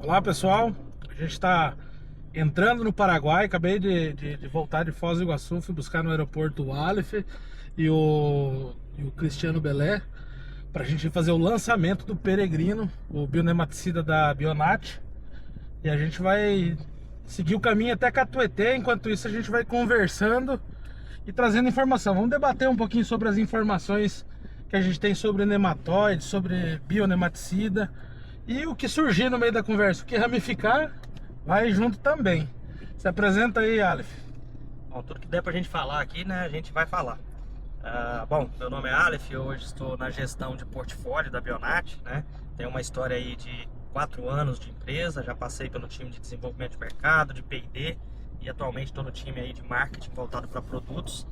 Olá pessoal, a gente está entrando no Paraguai. Acabei de voltar de Foz do Iguaçu, fui buscar no aeroporto o Aleph e o Cristiano Belé para a gente fazer o lançamento do Peregrino, o bionematicida da Bionat. E a gente vai seguir o caminho até Catueté. Enquanto isso a gente vai conversando e trazendo informação. Vamos debater um pouquinho sobre as informações que a gente tem sobre nematóide, sobre bionematicida e o que surgir no meio da conversa, o que ramificar, vai junto também. Se apresenta aí, Aleph. Bom, tudo que der pra gente falar aqui, né, a gente vai falar. Bom, meu nome é Aleph, eu hoje estou na gestão de portfólio da Bionat, né? Tenho uma história aí de 4 anos de empresa, já passei pelo time de desenvolvimento de mercado, de P&D e atualmente estou no time aí de marketing voltado para produtos.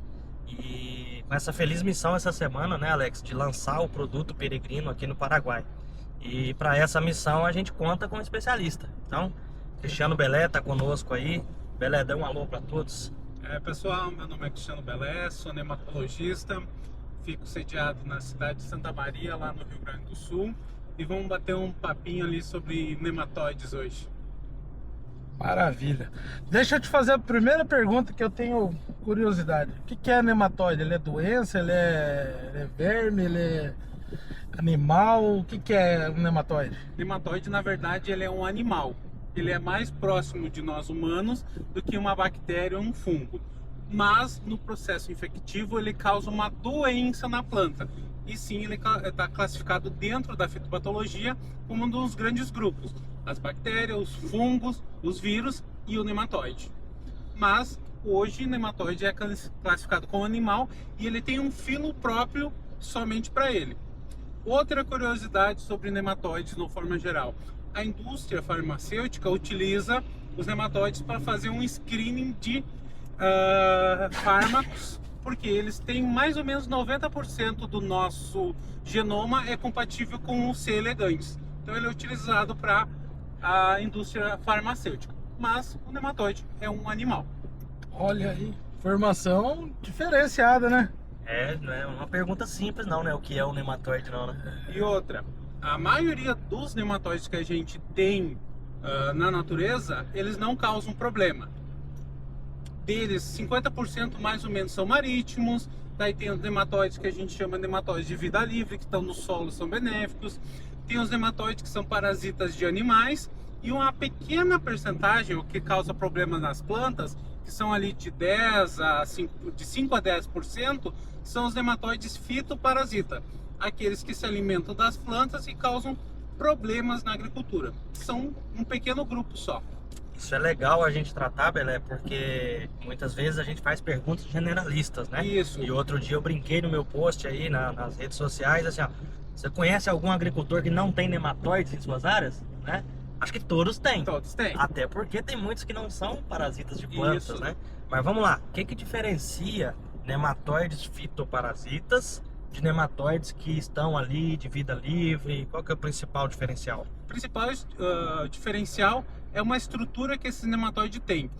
E com essa feliz missão essa semana, né, Alex, de lançar o produto Peregrino aqui no Paraguai. E para essa missão a gente conta com um especialista. Então, Cristiano Belé está conosco aí. Belé, dá um alô para todos. Pessoal, meu nome é Cristiano Belé, sou nematologista, fico sediado na cidade de Santa Maria, lá no Rio Grande do Sul, e vamos bater um papinho ali sobre nematóides hoje. Maravilha. Deixa eu te fazer a primeira pergunta que eu tenho curiosidade. O que é nematóide? Ele é doença? Ele é verme? Ele é animal? O que é um nematóide? Nematóide, na verdade, ele é um animal. Ele é mais próximo de nós humanos do que uma bactéria ou um fungo. Mas, no processo infectivo, ele causa uma doença na planta. E sim, ele está classificado dentro da fitopatologia como um dos grandes grupos. As bactérias, os fungos, os vírus e o nematóide. Mas, hoje, o nematóide é classificado como animal e ele tem um filo próprio somente para ele. Outra curiosidade sobre nematóides, de forma geral. A indústria farmacêutica utiliza os nematóides para fazer um screening de fármacos, porque eles têm mais ou menos 90% do nosso genoma é compatível com o C. elegans. Então ele é utilizado para a indústria farmacêutica. Mas o nematóide é um animal. Olha aí, informação diferenciada, né? Não é uma pergunta simples não, né? O que é um nematóide não, né? E outra, a maioria dos nematóides que a gente tem na natureza, eles não causam problema. Deles, 50% mais ou menos são marítimos. Daí tem os nematóides que a gente chama de nematóides de vida livre, que estão no solo, são benéficos. Tem os nematóides que são parasitas de animais. E uma pequena percentagem, o que causa problemas nas plantas, que são ali de 5 a 10%, são os nematóides fitoparasita, aqueles que se alimentam das plantas e causam problemas na agricultura. São um pequeno grupo só. Isso é legal a gente tratar, Belé, porque muitas vezes a gente faz perguntas generalistas, né? Isso. E outro dia eu brinquei no meu post aí nas redes sociais, assim, ó, você conhece algum agricultor que não tem nematóides em suas áreas, né? Acho que todos têm. Todos têm. Até porque tem muitos que não são parasitas de plantas, Isso. né? Mas vamos lá, o que diferencia nematóides fitoparasitas de nematóides que estão ali de vida livre? Qual que é o principal diferencial? O principal diferencial é uma estrutura que esse nematóide tem.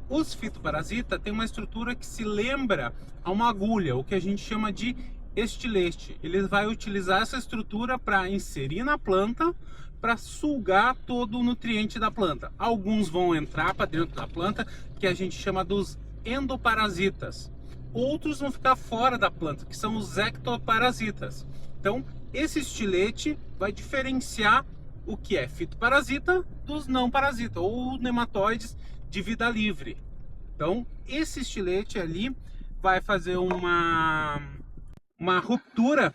Os fitoparasitas têm uma estrutura que se lembra a uma agulha, o que a gente chama de estilete. Ele vai utilizar essa estrutura para inserir na planta, para sugar todo o nutriente da planta. Alguns vão entrar para dentro da planta, que a gente chama dos endoparasitas. Outros vão ficar fora da planta, que são os ectoparasitas. Então, esse estilete vai diferenciar o que é fitoparasita dos não parasitas, ou nematóides de vida livre. Então, esse estilete ali vai fazer uma ruptura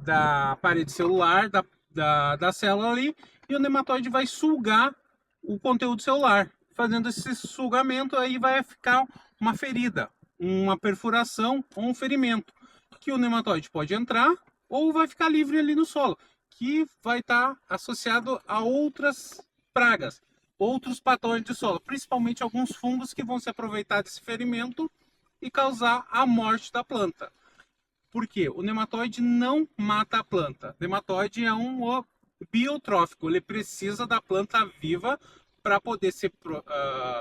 da parede celular, da célula ali, e o nematóide vai sugar o conteúdo celular. Fazendo esse sugamento, aí vai ficar uma ferida, uma perfuração ou um ferimento, que o nematóide pode entrar ou vai ficar livre ali no solo, que vai estar associado a outras pragas, outros patógenos de solo, principalmente alguns fungos que vão se aproveitar desse ferimento e causar a morte da planta. Por quê? O nematóide não mata a planta. O nematóide é um biotrófico, ele precisa da planta viva para poder se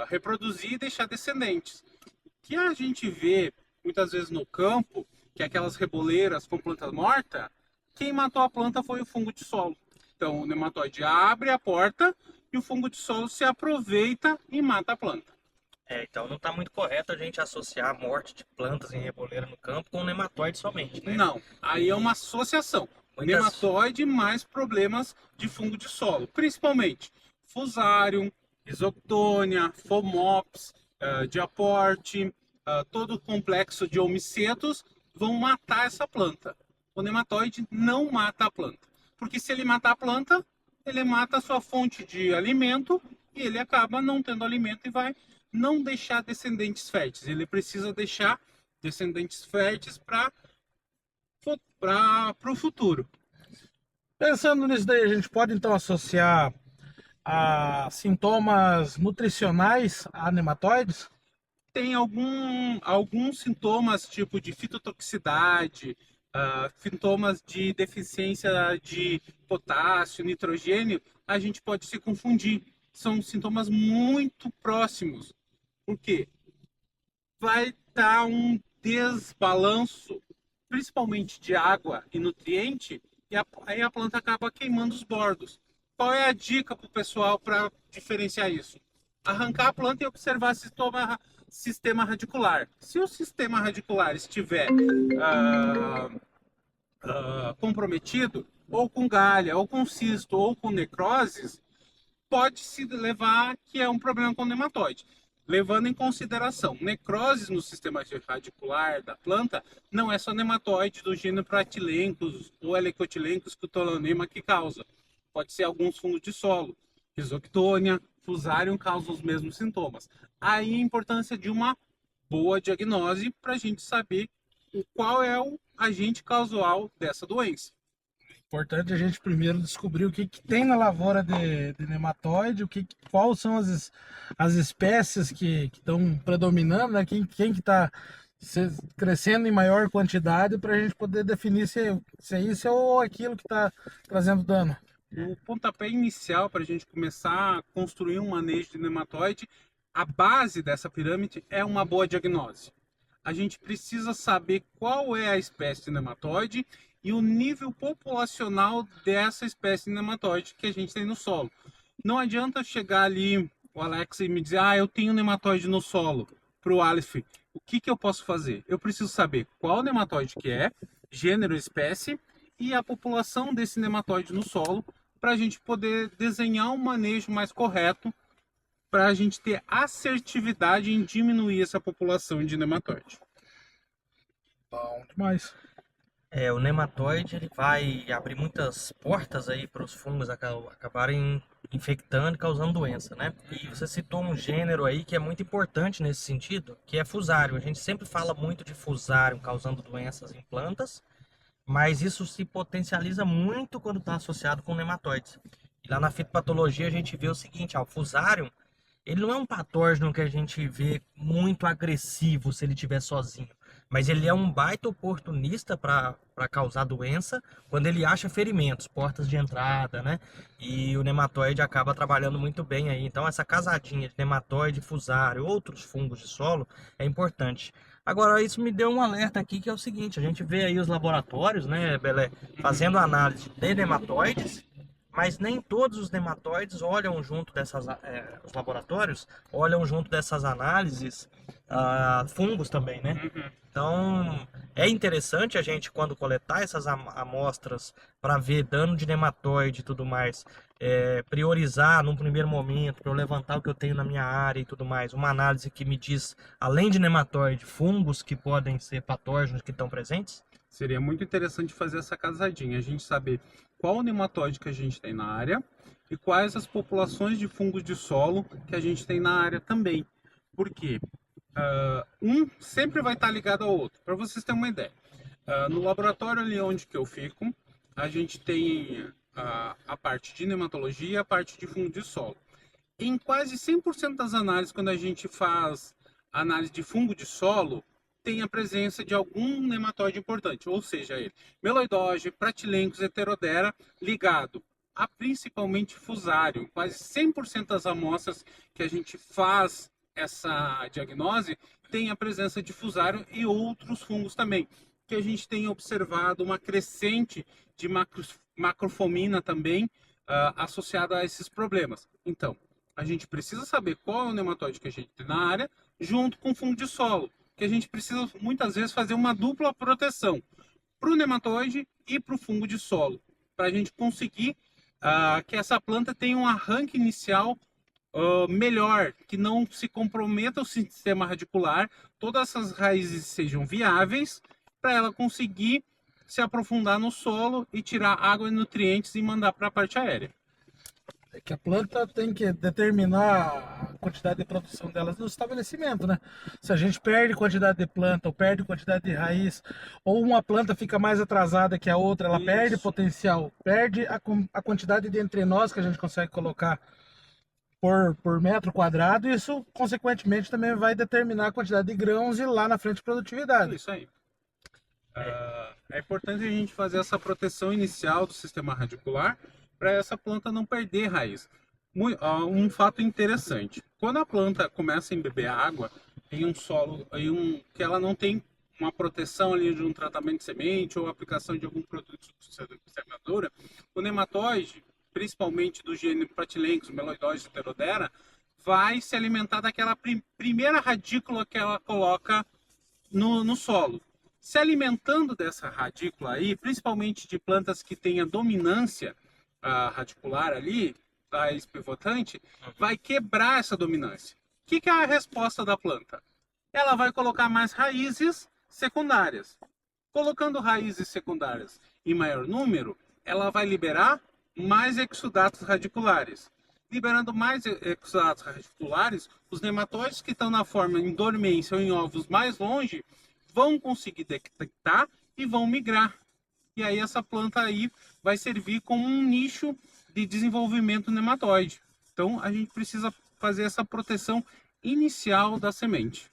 reproduzir e deixar descendentes. O que a gente vê muitas vezes no campo, que é aquelas reboleiras com planta morta, quem matou a planta foi o fungo de solo. Então o nematóide abre a porta e o fungo de solo se aproveita e mata a planta. Então não está muito correto a gente associar a morte de plantas em reboleira no campo com nematóide somente, né? Não, aí é uma associação. Nematóide mais problemas de fungo de solo, principalmente Fusarium, Rhizoctonia, Fomops, Diaporte, todo o complexo de homicetos vão matar essa planta. O nematóide não mata a planta, porque se ele matar a planta, ele mata a sua fonte de alimento e ele acaba não tendo alimento e vai não deixar descendentes férteis. Ele precisa deixar descendentes férteis para o futuro. Pensando nisso daí, a gente pode então associar a sintomas nutricionais a nematóides? Tem alguns sintomas, tipo de fitotoxicidade, sintomas de deficiência de potássio, nitrogênio, a gente pode se confundir. São sintomas muito próximos. Por quê? Vai dar um desbalanço, principalmente de água e nutriente, e aí a planta acaba queimando os bordos. Qual é a dica para o pessoal para diferenciar isso? Arrancar a planta e observar se toma sistema radicular. Se o sistema radicular estiver comprometido, ou com galha, ou com cisto, ou com necroses, pode se levar que é um problema com nematóide. Levando em consideração, necroses no sistema radicular da planta não é só nematóide do gênero Pratylencos ou Helicotylencos cutulonema que causa. Pode ser alguns fungos de solo, Rhizoctonia, Fusarium causam os mesmos sintomas. Aí a importância de uma boa diagnose para a gente saber qual é o agente causal dessa doença. Importante a gente primeiro descobrir o que tem na lavoura de nematóide, quais são as espécies que estão predominando, né? Quem que está crescendo em maior quantidade para a gente poder definir se é isso ou aquilo que está trazendo dano. O pontapé inicial para a gente começar a construir um manejo de nematóide, a base dessa pirâmide é uma boa diagnose. A gente precisa saber qual é a espécie de nematóide e o nível populacional dessa espécie de nematóide que a gente tem no solo. Não adianta chegar ali, o Alex, e me dizer, eu tenho nematóide no solo, para o Aleph. O que eu posso fazer? Eu preciso saber qual nematóide que é, gênero, espécie e a população desse nematóide no solo, para a gente poder desenhar um manejo mais correto, para a gente ter assertividade em diminuir essa população de nematóide. Bom demais. O nematóide ele vai abrir muitas portas aí para os fungos acabarem infectando e causando doença, né? E você citou um gênero aí que é muito importante nesse sentido, que é Fusarium. A gente sempre fala muito de Fusarium causando doenças em plantas, mas isso se potencializa muito quando está associado com nematóides. E lá na fitopatologia a gente vê o seguinte, o Fusarium, ele não é um patógeno que a gente vê muito agressivo se ele estiver sozinho. Mas ele é um baita oportunista para causar doença quando ele acha ferimentos, portas de entrada, né? E o nematóide acaba trabalhando muito bem aí. Então essa casadinha de nematóide, fusário, outros fungos de solo é importante. Agora isso me deu um alerta aqui que é o seguinte, a gente vê aí os laboratórios, né, Belé, fazendo análise de nematóides, mas nem todos os nematóides olham junto dessas, os laboratórios olham junto dessas análises fungos também, né? Então é interessante a gente, quando coletar essas amostras para ver dano de nematóide e tudo mais, priorizar num primeiro momento, para eu levantar o que eu tenho na minha área e tudo mais, uma análise que me diz, além de nematóide, fungos que podem ser patógenos que estão presentes. Seria muito interessante fazer essa casadinha, a gente saber qual o nematóide que a gente tem na área e quais as populações de fungos de solo que a gente tem na área também. Por quê? Um sempre vai estar ligado ao outro. Para vocês terem uma ideia, no laboratório ali onde que eu fico, a gente tem a parte de nematologia e a parte de fungo de solo. Em quase 100% das análises, quando a gente faz análise de fungo de solo, tem a presença de algum nematóide importante, ou seja, ele Meloidoge, Pratylencos, Heterodera, ligado a principalmente Fusarium. Quase 100% das amostras que a gente faz essa diagnose tem a presença de Fusarium e outros fungos também, que a gente tem observado uma crescente de macrofomina também associado a esses problemas. Então, a gente precisa saber qual é o nematóide que a gente tem na área, junto com o fungo de solo, que a gente precisa muitas vezes fazer uma dupla proteção para o nematóide e para o fungo de solo, para a gente conseguir que essa planta tenha um arranque inicial melhor, que não se comprometa o sistema radicular, todas essas raízes sejam viáveis para ela conseguir se aprofundar no solo e tirar água e nutrientes e mandar para a parte aérea. É que a planta tem que determinar a quantidade de produção delas no estabelecimento, né? Se a gente perde quantidade de planta ou perde quantidade de raiz, ou uma planta fica mais atrasada que a outra, ela perde potencial, perde a quantidade de entrenós que a gente consegue colocar por metro quadrado, e isso, consequentemente, também vai determinar a quantidade de grãos e lá na frente produtividade. Isso aí. É importante a gente fazer essa proteção inicial do sistema radicular para essa planta não perder raiz. Um fato interessante: quando a planta começa a embeber água em um solo que ela não tem uma proteção ali de um tratamento de semente ou aplicação de algum produto de semeadura, o nematóide, principalmente do gênero Pratylenchus, Meloidoides e Pterodera, vai se alimentar daquela primeira radícula que ela coloca no solo. Se alimentando dessa radícula aí, principalmente de plantas que tenham dominância radicular ali, raiz pivotante, vai quebrar essa dominância. O que é a resposta da planta? Ela vai colocar mais raízes secundárias. Colocando raízes secundárias em maior número, ela vai liberar mais exudatos radiculares. Liberando mais exudatos radiculares, os nematóides que estão na forma em dormência ou em ovos mais longe vão conseguir detectar e vão migrar. E aí essa planta aí vai servir como um nicho de desenvolvimento nematóide. Então a gente precisa fazer essa proteção inicial da semente.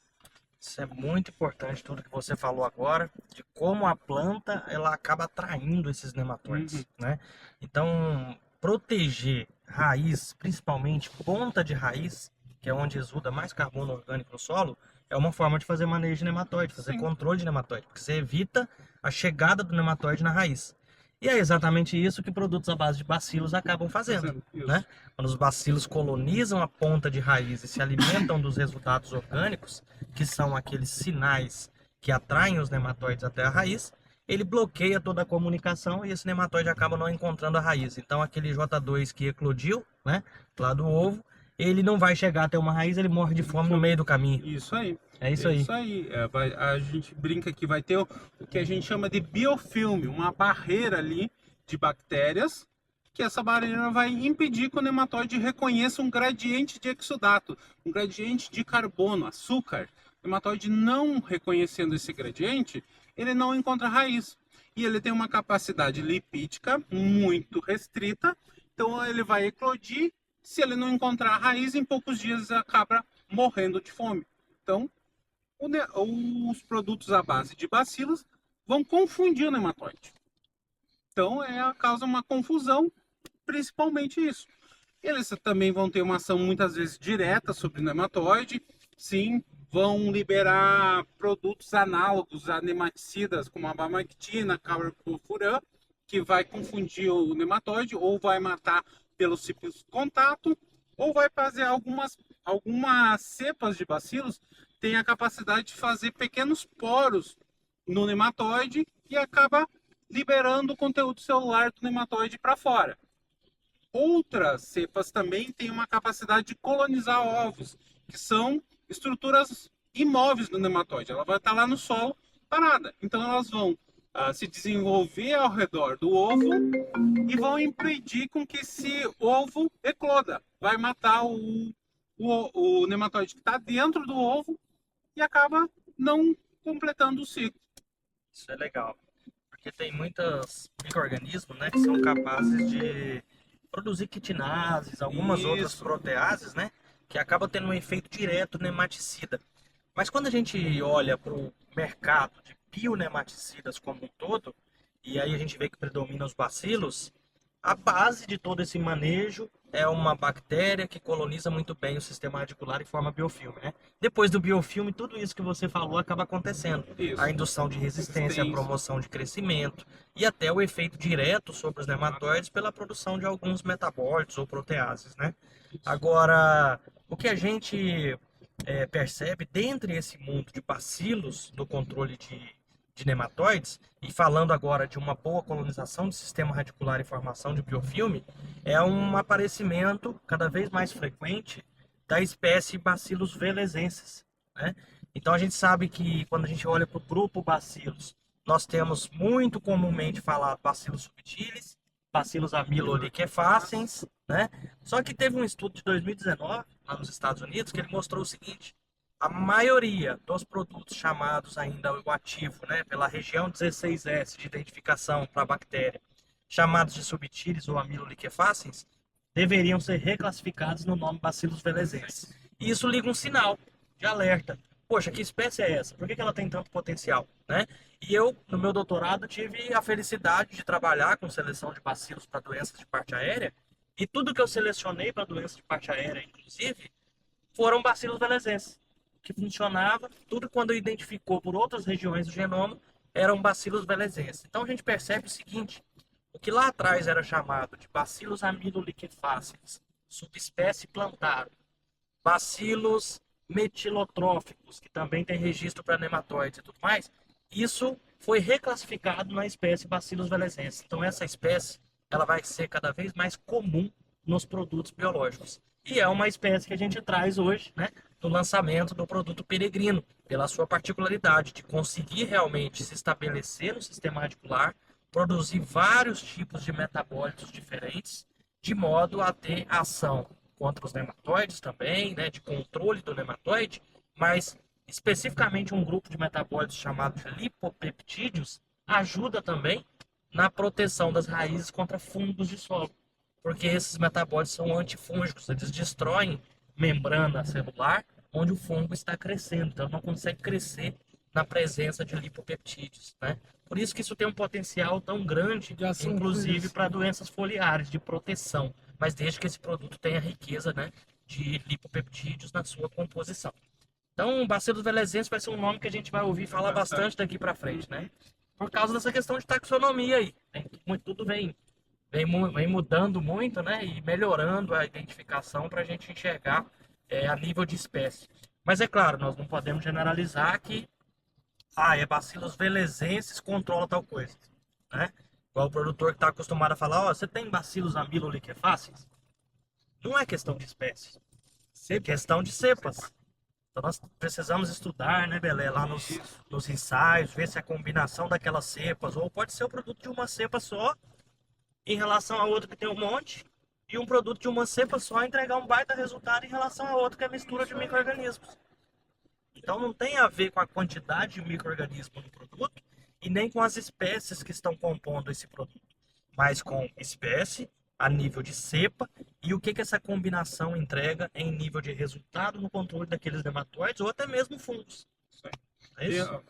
Isso é muito importante, tudo que você falou agora, de como a planta ela acaba atraindo esses nematóides, né? Então, proteger raiz, principalmente ponta de raiz, que é onde exuda mais carbono orgânico no solo, é uma forma de fazer manejo de nematóide, fazer controle de nematóide, porque você evita a chegada do nematóide na raiz. E é exatamente isso que produtos à base de bacilos acabam fazendo, né? Quando os bacilos colonizam a ponta de raiz e se alimentam dos resultados orgânicos, que são aqueles sinais que atraem os nematóides até a raiz, ele bloqueia toda a comunicação e esse nematóide acaba não encontrando a raiz. Então aquele J2 que eclodiu, né, lá do ovo, ele não vai chegar até uma raiz, ele morre de fome no meio do caminho. Isso aí. É isso aí. Isso aí. A gente brinca que vai ter o que a gente chama de biofilme, uma barreira ali de bactérias, que essa barreira vai impedir que o nematóide reconheça um gradiente de exudato, um gradiente de carbono, açúcar. O nematóide não reconhecendo esse gradiente, ele não encontra raiz. E ele tem uma capacidade lipídica muito restrita, então ele vai eclodir. Se ele não encontrar a raiz, em poucos dias acaba morrendo de fome. Então, os produtos à base de bacilos vão confundir o nematóide. Então, causa uma confusão, principalmente isso. Eles também vão ter uma ação muitas vezes direta sobre o nematóide. Sim, vão liberar produtos análogos a nematicidas, como a abamectina, carbofuran, que vai confundir o nematóide, ou vai matar pelo simples contato, ou vai fazer algumas cepas de bacilos têm a capacidade de fazer pequenos poros no nematóide e acaba liberando o conteúdo celular do nematóide para fora. Outras cepas também têm uma capacidade de colonizar ovos, que são estruturas imóveis do nematóide. Ela vai estar lá no solo parada. Então elas vão se desenvolver ao redor do ovo e vão impedir com que esse ovo ecloda. Vai matar o nematóide que está dentro do ovo e acaba não completando o ciclo. Isso é legal, porque tem muitos micro-organismos, né, que são capazes de produzir quitinases, algumas outras proteases, né, que acabam tendo um efeito direto nematicida. Mas quando a gente olha para o mercado de bionematicidas como um todo, e aí a gente vê que predomina os bacilos, a base de todo esse manejo é uma bactéria que coloniza muito bem o sistema radicular e forma biofilme, né? Depois do biofilme, tudo isso que você falou acaba acontecendo. Isso. A indução de resistência, a promoção de crescimento e até o efeito direto sobre os nematóides pela produção de alguns metabólitos ou proteases, né? Agora, o que a gente percebe dentre esse mundo de bacilos no controle de nematóides, e falando agora de uma boa colonização de sistema radicular e formação de biofilme, é um aparecimento cada vez mais frequente da espécie Bacillus velezensis, né? Então a gente sabe que quando a gente olha para o grupo Bacillus, nós temos muito comumente falado Bacillus subtilis, Bacillus amyloliquefaciens, né? Só que teve um estudo de 2019 lá nos Estados Unidos que ele mostrou o seguinte: a maioria dos produtos chamados ainda o ativo, né, pela região 16S de identificação para a bactéria, chamados de subtilis ou amyloliquefaciens, deveriam ser reclassificados no nome Bacillus velezensis. E isso liga um sinal de alerta. Poxa, que espécie é essa? Por que ela tem tanto potencial, né? E eu, no meu doutorado, tive a felicidade de trabalhar com seleção de bacilos para doenças de parte aérea, e tudo que eu selecionei para doenças de parte aérea, inclusive, foram Bacillus velezensis, que funcionava, tudo quando identificou por outras regiões do genoma, eram Bacillus velezensis. Então a gente percebe o seguinte: o que lá atrás era chamado de Bacillus amyloliquefaciens, subespécie plantaro, Bacillus metilotróficos, que também tem registro para nematóides e tudo mais, isso foi reclassificado na espécie Bacillus velezensis. Então essa espécie ela vai ser cada vez mais comum nos produtos biológicos. E é uma espécie que a gente traz hoje, né, no lançamento do produto peregrino, pela sua particularidade de conseguir realmente se estabelecer no sistema radicular, produzir vários tipos de metabólitos diferentes, de modo a ter ação contra os nematóides também, né, de controle do nematóide, mas especificamente um grupo de metabólitos chamado de lipopeptídeos ajuda também na proteção das raízes contra fungos de solo, porque esses metabólitos são antifúngicos, eles destroem membrana celular onde o fungo está crescendo, então não consegue crescer na presença de lipopeptídeos, né? Por isso que isso tem um potencial tão grande, inclusive para doenças foliares, de proteção, mas desde que esse produto tenha riqueza, né, de lipopeptídeos na sua composição. Então, Bacillus velezensis vai ser um nome que a gente vai ouvir falar bastante daqui para frente, né? Por causa dessa questão de taxonomia aí, né? Tudo vem mudando muito, né, e melhorando a identificação para a gente enxergar a nível de espécie. Mas é claro, nós não podemos generalizar que é Bacillus velezensis controla tal coisa, né? Igual o produtor que está acostumado a falar, você tem Bacillus amyloliquefaciens? Não é questão de espécies, é questão de cepas. Então nós precisamos estudar, né, Belé, lá nos ensaios, ver se a combinação daquelas cepas, ou pode ser o produto de uma cepa só, em relação a outra que tem um monte, e um produto de uma cepa só entregar um baita resultado em relação a outro que é mistura de micro-organismos. Então não tem a ver com a quantidade de micro-organismos no produto e nem com as espécies que estão compondo esse produto, mas com espécie, a nível de cepa, e o que essa combinação entrega em nível de resultado no controle daqueles nematóides ou até mesmo fungos. É isso?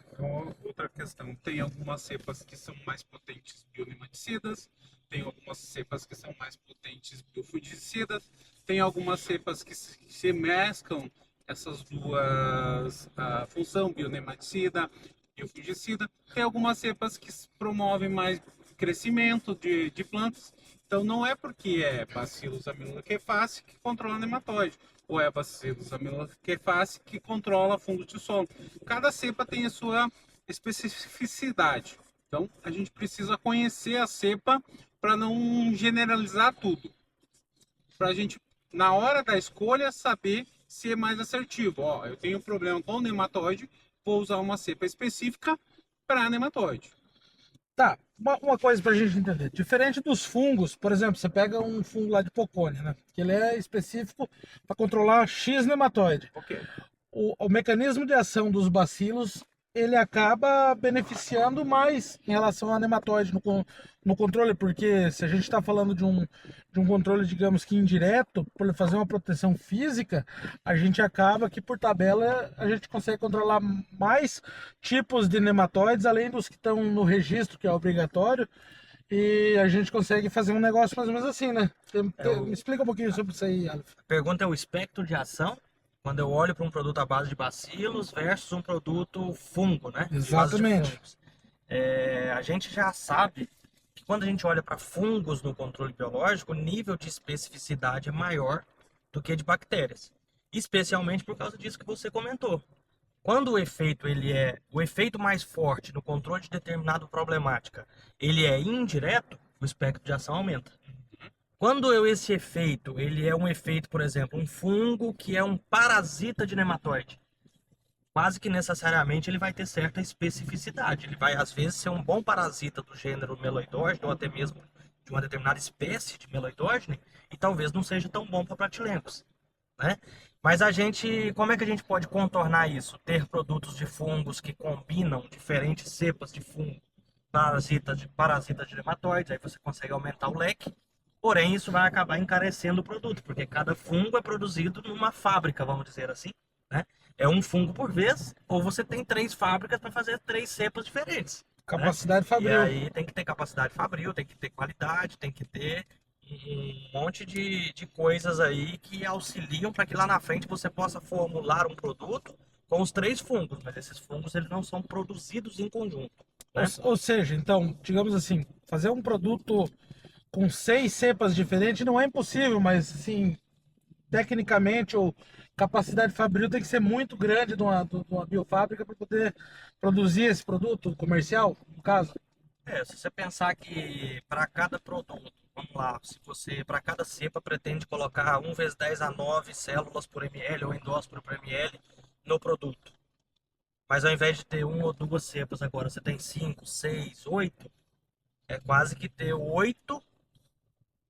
Outra questão, tem algumas cepas que são mais potentes bionematicidas, tem algumas cepas que são mais potentes biofungicidas, tem algumas cepas que se mesclam essas duas, a função bionematicida e o fungicida. Tem algumas cepas que promovem mais crescimento de plantas. Então não é porque é Bacillus amyloliquefaciens que controla nematóide, ou é Bacillus amyloliquefaciens que controla fungos de solo. Cada cepa tem a sua especificidade. Então a gente precisa conhecer a cepa para não generalizar tudo. Para a gente, na hora da escolha, saber ser mais assertivo. Eu tenho um problema com o nematóide, vou usar uma cepa específica para nematóide. Tá, uma coisa pra gente entender. Diferente dos fungos, por exemplo, você pega um fungo lá de Pocone, né? Que ele é específico para controlar X nematóide. Okay. O mecanismo de ação dos bacilos, ele acaba beneficiando mais em relação a nematóide no controle, porque se a gente está falando de um controle, digamos que indireto, por fazer uma proteção física, a gente acaba que por tabela a gente consegue controlar mais tipos de nematóides, além dos que estão no registro, que é obrigatório, e a gente consegue fazer um negócio mais ou menos assim, né? o- Me explica um pouquinho sobre isso aí, Aleph. A pergunta é o espectro de ação quando eu olho para um produto à base de bacilos versus um produto fungo, né? De base de Exatamente. fungos. A gente já sabe que quando a gente olha para fungos no controle biológico, o nível de especificidade é maior do que de bactérias. Especialmente por causa disso que você comentou. Quando o efeito mais forte no controle de determinada problemática, ele é indireto, o espectro de ação aumenta. Quando esse efeito, ele é um efeito, por exemplo, um fungo que é um parasita de nematóide, quase que necessariamente ele vai ter certa especificidade. Ele vai, às vezes, ser um bom parasita do gênero Meloidógene, ou até mesmo de uma determinada espécie de Meloidógene, e talvez não seja tão bom para Pratilencos, né? Mas como é que a gente pode contornar isso? Ter produtos de fungos que combinam diferentes cepas de fungo, parasitas de nematóides, aí você consegue aumentar o leque. Porém, isso vai acabar encarecendo o produto, porque cada fungo é produzido numa fábrica, vamos dizer assim, né? É um fungo por vez, ou você tem 3 fábricas para fazer 3 cepas diferentes, né? Capacidade E fabril. aí tem que ter capacidade fabril, tem que ter qualidade, tem que ter um monte de coisas aí que auxiliam para que lá na frente você possa formular um produto com os 3 fungos, mas esses fungos eles não são produzidos em conjunto, né? Ou seja, então, digamos assim, fazer um produto com 6 cepas diferentes não é impossível, mas assim, tecnicamente ou capacidade fabril tem que ser muito grande de uma biofábrica para poder produzir esse produto comercial, no caso. Se você pensar que para cada produto, vamos lá, se você para cada cepa pretende colocar 1 vezes 10 a 9 células por ml ou endósporo por ml no produto, mas ao invés de ter 1 ou 2 cepas agora você tem 5, 6, 8, é quase que ter 8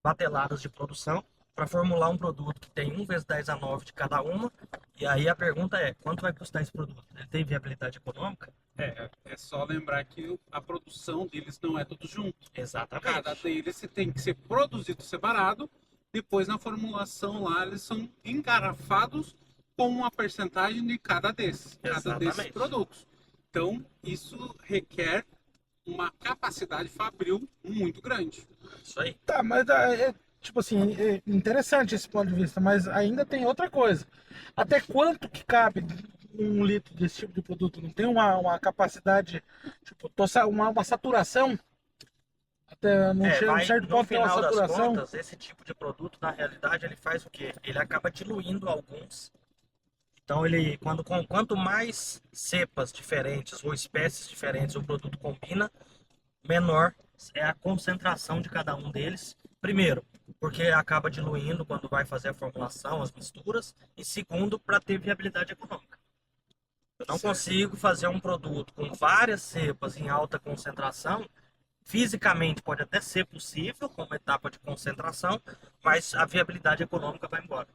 bateladas de produção para formular um produto que tem 1 vezes 10 a 9 de cada uma. E aí a pergunta é, quanto vai custar esse produto? Ele tem viabilidade econômica? É só lembrar que a produção deles não é tudo junto. Exatamente. Cada deles tem que ser produzido separado. Depois, na formulação lá, eles são engarrafados com uma percentagem de cada desses Exatamente. produtos. Então, isso requer uma capacidade fabril muito grande. Isso aí. Tá, mas tipo assim, é interessante esse ponto de vista, mas ainda tem outra coisa. Até quanto que cabe 1 litro desse tipo de produto? Não tem uma capacidade, tipo, uma saturação? Até não chega um certo No ponto tem uma final das saturação. contas, esse tipo de produto, na realidade, ele faz o quê? Ele acaba diluindo alguns. Então, quanto mais cepas diferentes ou espécies diferentes o produto combina, menor é a concentração de cada um deles. Primeiro, porque acaba diluindo quando vai fazer a formulação, as misturas. E segundo, para ter viabilidade econômica. Eu não consigo fazer um produto com várias cepas em alta concentração. Fisicamente pode até ser possível, como etapa de concentração, mas a viabilidade econômica vai embora,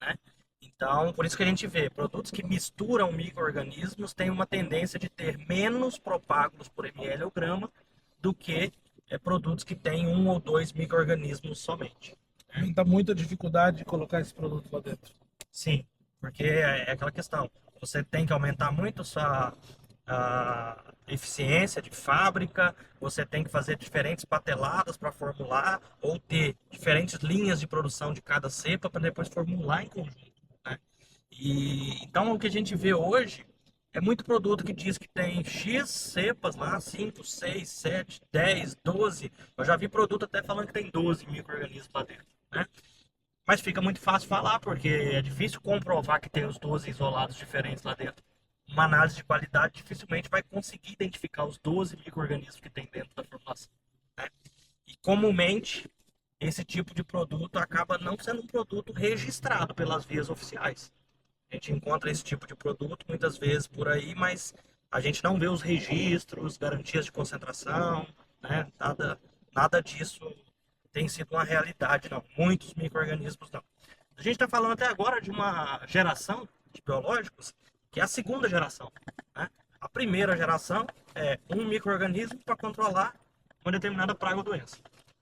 né? Então, por isso que a gente vê, produtos que misturam micro-organismos têm uma tendência de ter menos propágulos por ml ou grama do que produtos que têm 1 ou 2 micro-organismos somente. Muita, muita dificuldade de colocar esse produto lá dentro. Sim, porque é aquela questão. Você tem que aumentar muito sua eficiência de fábrica, você tem que fazer diferentes pateladas para formular, ou ter diferentes linhas de produção de cada cepa para depois formular em conjunto, né? E então o que a gente vê hoje é muito produto que diz que tem X cepas lá, 5, 6, 7, 10, 12. Eu já vi produto até falando que tem 12 micro-organismos lá dentro, né? Mas fica muito fácil falar, porque é difícil comprovar que tem os 12 isolados diferentes lá dentro. Uma análise de qualidade dificilmente vai conseguir identificar os 12 micro-organismos que tem dentro da formulação, né? E comumente, esse tipo de produto acaba não sendo um produto registrado pelas vias oficiais. A gente encontra esse tipo de produto muitas vezes por aí, mas a gente não vê os registros, garantias de concentração, né? Nada disso tem sido uma realidade, não. Muitos micro-organismos não. A gente está falando até agora de uma geração de biológicos que é a segunda geração, né? A primeira geração é um micro-organismo para controlar uma determinada praga ou doença.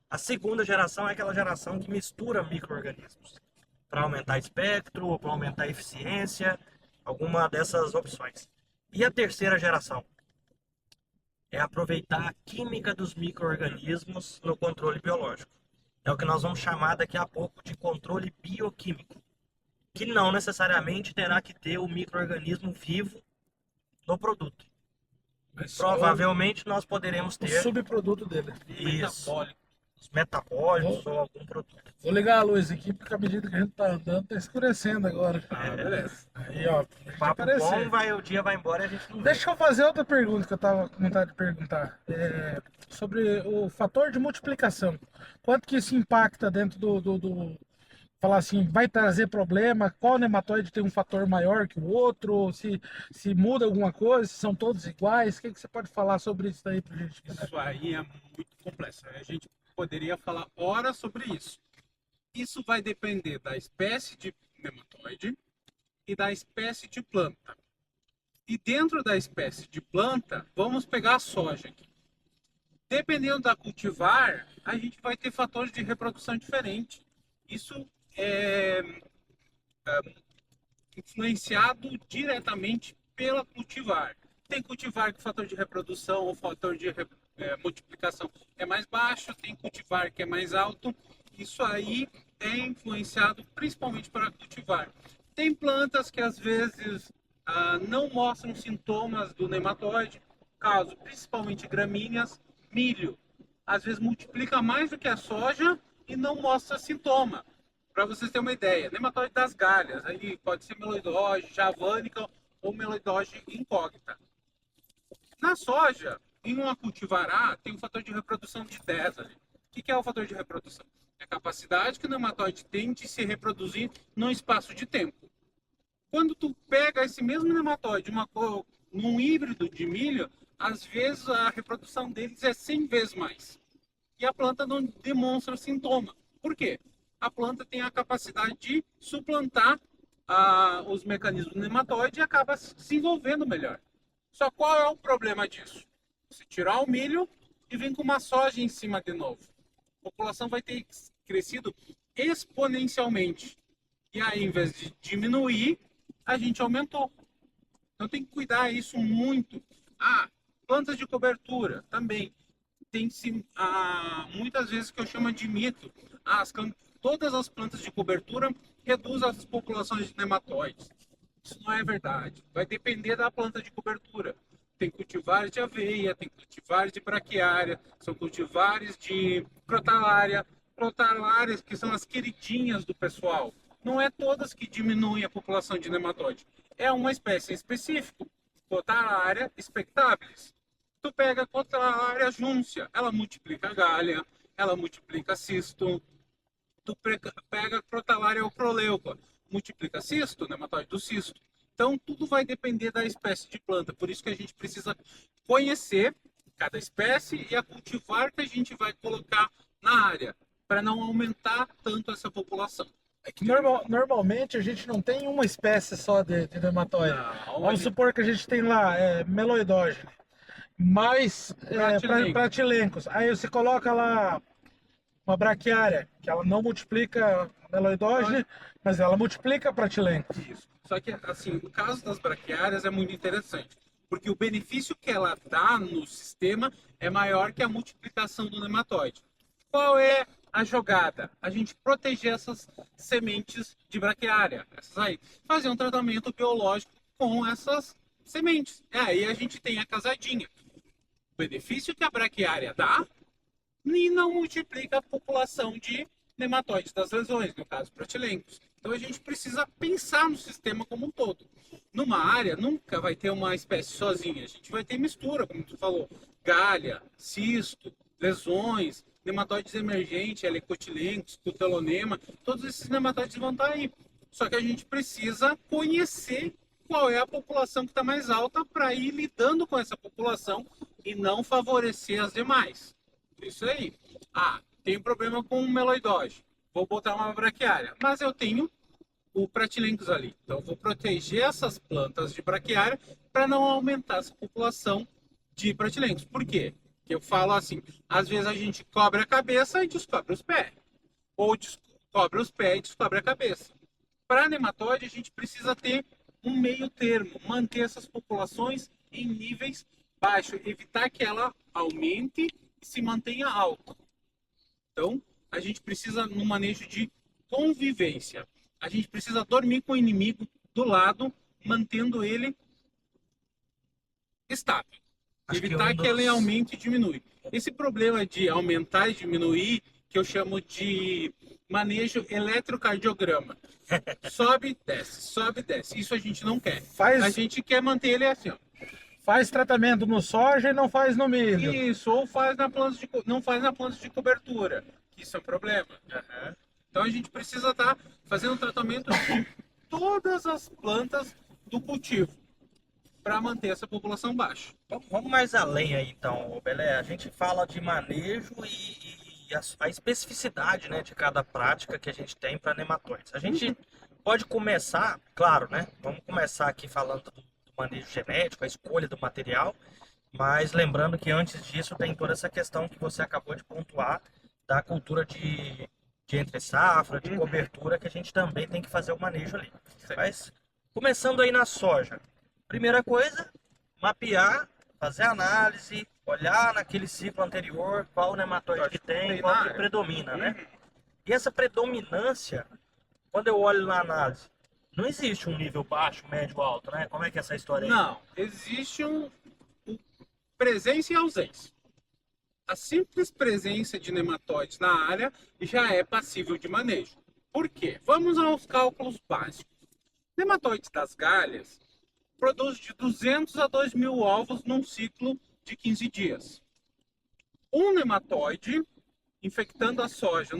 A segunda geração é aquela geração que mistura micro-organismos para aumentar espectro ou para aumentar a eficiência, alguma dessas opções. E a terceira geração? é aproveitar a química dos micro-organismos no controle biológico. É o que nós vamos chamar daqui a pouco de controle bioquímico, que não necessariamente terá que ter o micro-organismo vivo no produto. Mas só Provavelmente nós poderemos o ter subproduto dele. isso, Metabólico. os metabólitos ou algum produto. Vou ligar a luz aqui, porque à medida que a gente tá andando, tá escurecendo agora. Ah, beleza. Aí, ó, pra gente Papo aparecer. bom, o dia vai embora e a gente não vê. Deixa eu fazer outra pergunta que eu tava com vontade de perguntar. Sobre o fator de multiplicação. Quanto que isso impacta dentro falar assim, vai trazer problema? Qual nematóide tem um fator maior que o outro? Se muda alguma coisa? Se são todos iguais? O que você pode falar sobre isso aí pra gente? Isso aí é muito complexo. A gente poderia falar horas sobre isso. Isso vai depender da espécie de nematóide e da espécie de planta. E dentro da espécie de planta, vamos pegar a soja aqui. Dependendo da cultivar, a gente vai ter fatores de reprodução diferentes. Isso é influenciado diretamente pela cultivar. Tem cultivar que o fator de reprodução ou fator de multiplicação é mais baixo, tem cultivar que é mais alto. Isso aí é influenciado principalmente para cultivar. Tem plantas que às vezes não mostram sintomas do nematóide, caso principalmente gramíneas, milho. Às vezes multiplica mais do que a soja e não mostra sintoma. Para vocês terem uma ideia, nematóide das galhas, aí pode ser meloidose, javanica ou meloidose incógnita. Na soja, em uma cultivar A, tem um fator de reprodução de 10 ali. O que é o fator de reprodução? É a capacidade que o nematóide tem de se reproduzir num espaço de tempo. Quando tu pega esse mesmo nematóide, num híbrido de milho, às vezes a reprodução deles é 100 vezes mais. E a planta não demonstra sintoma. Por quê? A planta tem a capacidade de suplantar os mecanismos do nematóide e acaba se envolvendo melhor. Só qual é o problema disso? Você tirar o milho e vir com uma soja em cima de novo. A população vai ter crescido exponencialmente. E aí, em vez de diminuir, a gente aumentou. Então tem que cuidar isso muito. Plantas de cobertura também. Tem muitas vezes que eu chamo de mito. Todas as plantas de cobertura reduzem as populações de nematóides. Isso não é verdade. Vai depender da planta de cobertura. Tem cultivares de aveia, tem cultivares de braquiária, são cultivares de crotalária. Crotalárias que são as queridinhas do pessoal. Não é todas que diminuem a população de nematóide. É uma espécie específica. Crotalária spectabilis. Tu pega a Crotalária juncia, ela multiplica a galha, ela multiplica cisto. Tu pega a Crotalária ocroleuca, multiplica cisto, nematóide do cisto. Então tudo vai depender da espécie de planta. Por isso que a gente precisa conhecer cada espécie e a cultivar que a gente vai colocar na área, para não aumentar tanto essa população. É que normalmente a gente não tem uma espécie só de nematóide. Vamos supor que a gente tem lá meloidógene, mais pratilencos. Aí você coloca lá uma braquiária, que ela não multiplica meloidógene, mas ela multiplica pratilencos. Isso. Só que, assim, o caso das braquiárias é muito interessante, porque o benefício que ela dá no sistema é maior que a multiplicação do nematóide. Qual é a jogada? A gente proteger essas sementes de braquiária, essas aí, fazer um tratamento biológico com essas sementes. Aí a gente tem a casadinha. O benefício que a braquiária dá e não multiplica a população de nematóides das lesões, no caso pratilencos. Então a gente precisa pensar no sistema como um todo. Numa área nunca vai ter uma espécie sozinha, a gente vai ter mistura, como tu falou, galha, cisto, lesões, nematóides emergentes, helicotilencos, cutelonema, todos esses nematóides vão estar aí. Só que a gente precisa conhecer qual é a população que está mais alta para ir lidando com essa população e não favorecer as demais. Isso aí. Tem um problema com o meloidose. Vou botar uma braquiária, mas eu tenho o pratilencos ali. Então vou proteger essas plantas de braquiária para não aumentar essa população de pratilencos. Por quê? Porque eu falo assim, às vezes a gente cobre a cabeça e descobre os pés. Ou descobre os pés e descobre a cabeça. Para nematóide a gente precisa ter um meio termo, manter essas populações em níveis baixo, evitar que ela aumente e se mantenha alta. Então, a gente precisa no manejo de convivência. A gente precisa dormir com o inimigo do lado, mantendo ele estável. Acho que Evitar que ele aumente e diminui. Esse problema de aumentar e diminuir, que eu chamo de manejo eletrocardiograma. Sobe, desce, sobe, desce. Isso a gente não quer. A gente quer manter ele assim, ó. Faz tratamento no soja e não faz no milho. Isso, ou faz na planta não faz na planta de cobertura, que isso é um problema. Então a gente precisa estar fazendo tratamento de todas as plantas do cultivo para manter essa população baixa. Vamos mais além aí então, Belé. A gente fala de manejo e a especificidade, né, de cada prática que a gente tem para nematóides. A gente pode começar, claro, né? Vamos começar aqui falando do manejo genético, a escolha do material, mas lembrando que antes disso tem toda essa questão que você acabou de pontuar da cultura de entre safra, de cobertura, que a gente também tem que fazer o manejo ali. Mas começando aí na soja, primeira coisa, mapear, fazer análise, olhar naquele ciclo anterior qual nematóide que tem, qual que predomina, né? E essa predominância, quando eu olho na análise, não existe um nível baixo, médio, alto, né? Como é que é essa história aí? Não, existe presença e ausência. A simples presença de nematóides na área já é passível de manejo. Por quê? Vamos aos cálculos básicos. Nematóides das galhas produzem de 200 a 2.000 ovos num ciclo de 15 dias. Um nematóide infectando a soja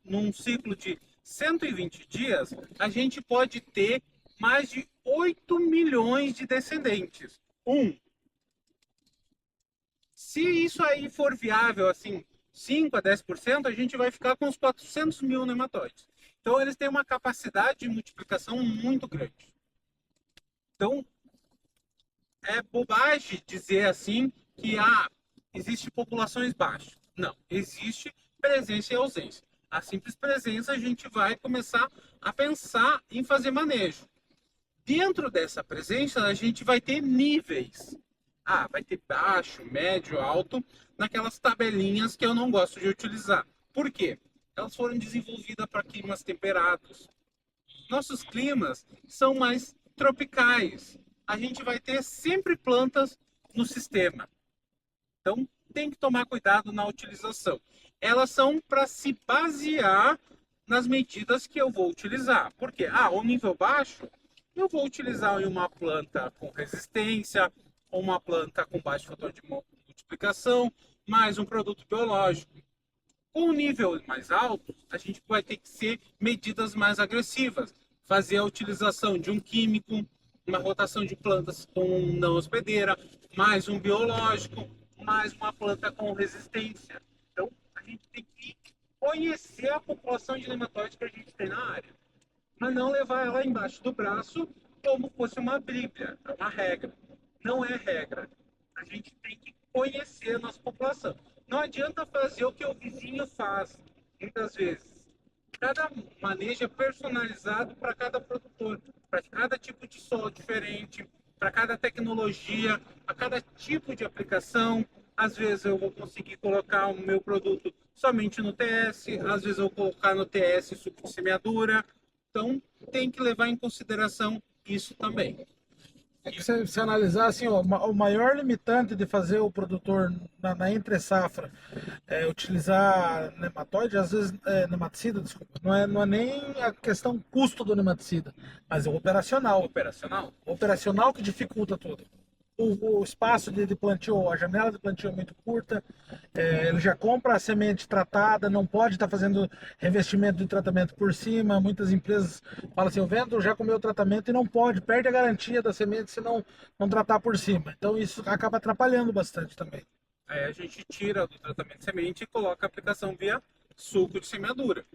num ciclo de 120 dias, a gente pode ter mais de 8 milhões de descendentes. Se isso aí for viável, assim, 5 a 10%, a gente vai ficar com uns 400 mil nematóides. Então, eles têm uma capacidade de multiplicação muito grande. Então, é bobagem dizer assim que existe populações baixas. Não, existe presença e ausência. A simples presença, a gente vai começar a pensar em fazer manejo. Dentro dessa presença, a gente vai ter níveis. Vai ter baixo, médio, alto, naquelas tabelinhas que eu não gosto de utilizar. Por quê? Elas foram desenvolvidas para climas temperados. Nossos climas são mais tropicais. A gente vai ter sempre plantas no sistema. Então, tem que tomar cuidado na utilização. Elas são para se basear nas medidas que eu vou utilizar. Por quê? O nível baixo, eu vou utilizar em uma planta com resistência, ou uma planta com baixo fator de multiplicação, mais um produto biológico. Com um nível mais alto, a gente vai ter que ser medidas mais agressivas. Fazer a utilização de um químico, uma rotação de plantas com não hospedeira, mais um biológico, mais uma planta com resistência. Então, a gente tem que conhecer a população de nematóides que a gente tem na área, mas não levar ela embaixo do braço como fosse uma bíblia, é uma regra. Não é regra. A gente tem que conhecer a nossa população. Não adianta fazer o que o vizinho faz, muitas vezes. Cada manejo é personalizado para cada produtor, para cada tipo de solo diferente, para cada tecnologia, a cada tipo de aplicação. Às vezes eu vou conseguir colocar o meu produto somente no TS, às vezes eu vou colocar no TS suco de semeadura. Então, tem que levar em consideração isso também. É que se analisar assim, ó, o maior limitante de fazer o produtor na entre safra utilizar nematóide, às vezes nematicida, desculpa, não é nem a questão custo do nematicida, mas é o operacional. O operacional que dificulta tudo. O espaço de plantio, a janela de plantio é muito curta, ele já compra a semente tratada, não pode estar fazendo revestimento de tratamento por cima. Muitas empresas falam assim, eu vendo já com o meu tratamento e não pode, perde a garantia da semente se não tratar por cima. Então isso acaba atrapalhando bastante também. Aí a gente tira do tratamento de semente e coloca a aplicação via suco de semeadura.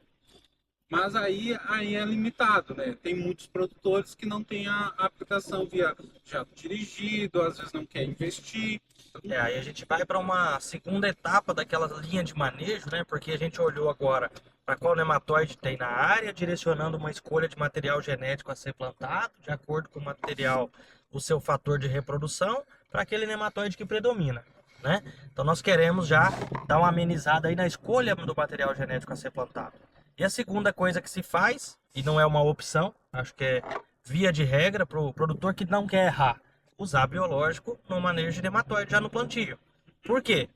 Mas aí é limitado, né? Tem muitos produtores que não têm a aplicação via jato dirigido, às vezes não quer investir. Aí a gente vai para uma segunda etapa daquela linha de manejo, né? Porque a gente olhou agora para qual nematóide tem na área, direcionando uma escolha de material genético a ser plantado, de acordo com o material, o seu fator de reprodução, para aquele nematóide que predomina, né? Então nós queremos já dar uma amenizada aí na escolha do material genético a ser plantado. E a segunda coisa que se faz, e não é uma opção, acho que é via de regra para o produtor que não quer errar, usar biológico no manejo de nematóide já no plantio. Por quê?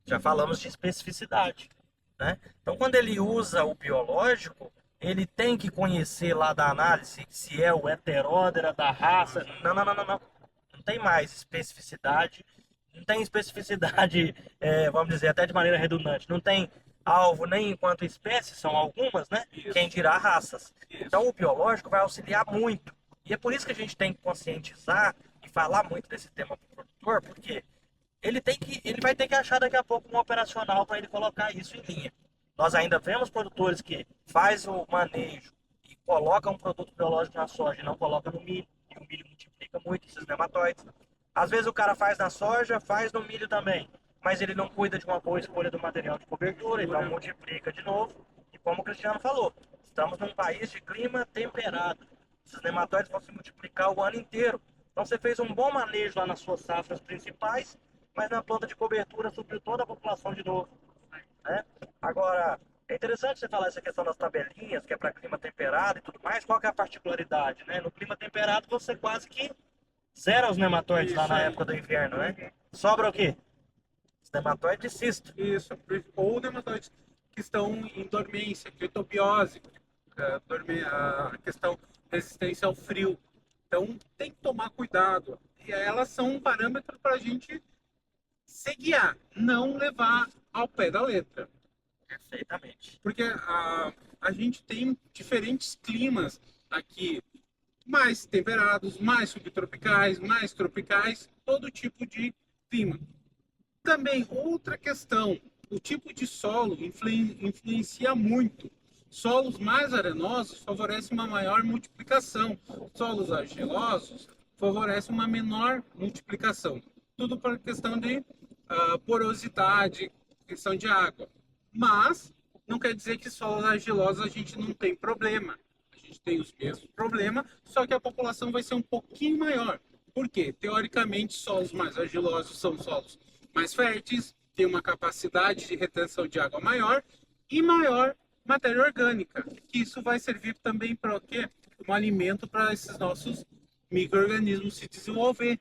Já falamos de especificidade, né? Então quando ele usa o biológico, ele tem que conhecer lá da análise se é o heteródera da raça. Não, não, não, não, não. Não tem mais especificidade. Não tem especificidade, vamos dizer, até de maneira redundante. Não tem alvo nem enquanto espécie, são algumas, né? Isso. Quem dirá raças. Isso. Então o biológico vai auxiliar muito. E é por isso que a gente tem que conscientizar e falar muito desse tema para o produtor, porque ele vai ter que achar daqui a pouco um operacional para ele colocar isso em linha. Nós ainda vemos produtores que faz o manejo e colocam um produto biológico na soja e não coloca no milho, e o milho multiplica muito esses nematóides. Às vezes o cara faz na soja, faz no milho também, mas ele não cuida de uma boa escolha do material de cobertura, então multiplica de novo. E como o Cristiano falou, estamos num país de clima temperado. Esses nematóides vão se multiplicar o ano inteiro. Então você fez um bom manejo lá nas suas safras principais, mas na planta de cobertura subiu toda a população de novo, né? Agora, é interessante você falar essa questão das tabelinhas, que é para clima temperado e tudo mais. Qual que é a particularidade, né? No clima temperado você quase que zera os nematóides lá na época do inverno, né? Sobra o quê? Os nematóides cisto. Isso, ou nematóides que estão em dormência, critobiose, a questão resistência ao frio. Então tem que tomar cuidado. E elas são um parâmetro para a gente se guiar, não levar ao pé da letra. Perfeitamente. Porque a gente tem diferentes climas aqui, mais temperados, mais subtropicais, mais tropicais, todo tipo de clima. Também outra questão, o tipo de solo influencia muito. Solos mais arenosos favorecem uma maior multiplicação, solos argilosos favorecem uma menor multiplicação. Tudo por questão de porosidade, questão de água. Mas não quer dizer que solos argilosos a gente não tem problema. A gente tem os mesmos problemas, só que a população vai ser um pouquinho maior. Por quê? Teoricamente, solos mais argilosos são solos mais férteis, têm uma capacidade de retenção de água maior e maior matéria orgânica. Isso vai servir também para o quê? Um alimento para esses nossos micro-organismos se desenvolver.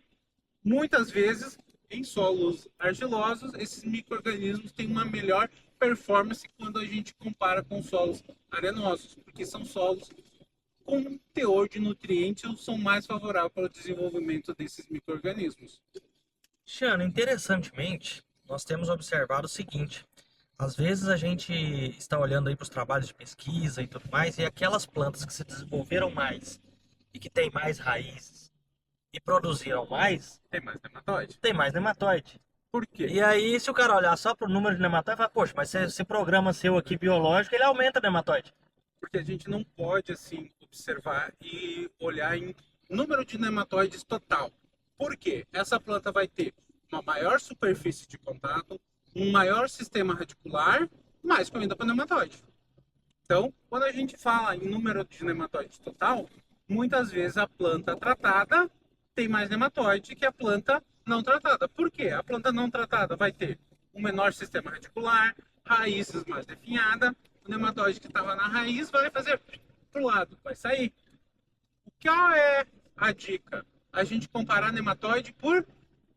Muitas vezes, em solos argilosos, esses micro-organismos têm uma melhor performance quando a gente compara com solos arenosos, porque são solos com teor de nutrientes são mais favoráveis para o desenvolvimento desses micro-organismos. Cristiano, interessantemente, nós temos observado o seguinte: às vezes a gente está olhando aí para os trabalhos de pesquisa e tudo mais, e aquelas plantas que se desenvolveram mais e que têm mais raízes e produziram mais, Tem mais nematóide. tem mais nematóide. Por quê? E aí, se o cara olhar só para o número de nematóide, fala, poxa, mas esse programa seu aqui biológico, ele aumenta o nematóide. Porque a gente não pode assim observar e olhar em número de nematóides total. Por quê? Essa planta vai ter uma maior superfície de contato, um maior sistema radicular, mais comida para nematóide. Então, quando a gente fala em número de nematóides total, muitas vezes a planta tratada tem mais nematóide que a planta não tratada. Por quê? A planta não tratada vai ter um menor sistema radicular, raízes mais definhadas, o nematóide que estava na raiz vai fazer para o lado, vai sair. Qual é a dica? A gente comparar nematóide por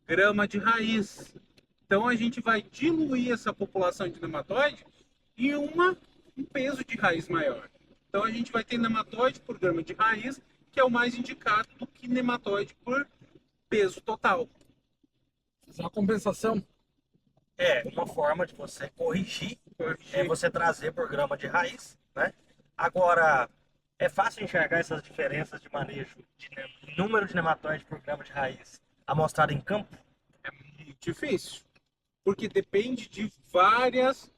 grama de raiz. Então a gente vai diluir essa população de nematóide em um peso de raiz maior. Então a gente vai ter nematóide por grama de raiz, que é o mais indicado do que nematóide por peso total. Essa compensação. É uma forma de você corrigir, é você trazer por grama de raiz, né? Agora, é fácil enxergar essas diferenças de manejo de número de nematóide por grama de raiz amostrado em campo? É muito difícil, porque depende de várias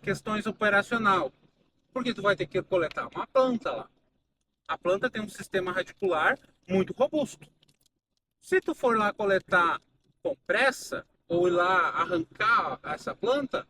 questões operacional. Porque tu vai ter que coletar uma planta lá. A planta tem um sistema radicular muito robusto. Se tu for lá coletar com pressa, ou ir lá arrancar essa planta,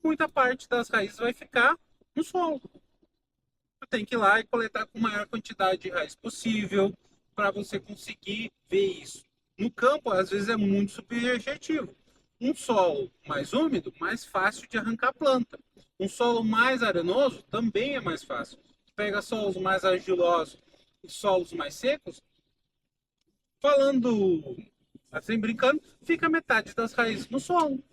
muita parte das raízes vai ficar no solo. Tu tem que ir lá e coletar com a maior quantidade de raiz possível para você conseguir ver isso. No campo, às vezes é muito subjetivo. Um solo mais úmido, mais fácil de arrancar planta. Um solo mais arenoso também é mais fácil. Pega solos mais argilosos e solos mais secos, falando assim, brincando, fica metade das raízes no solo.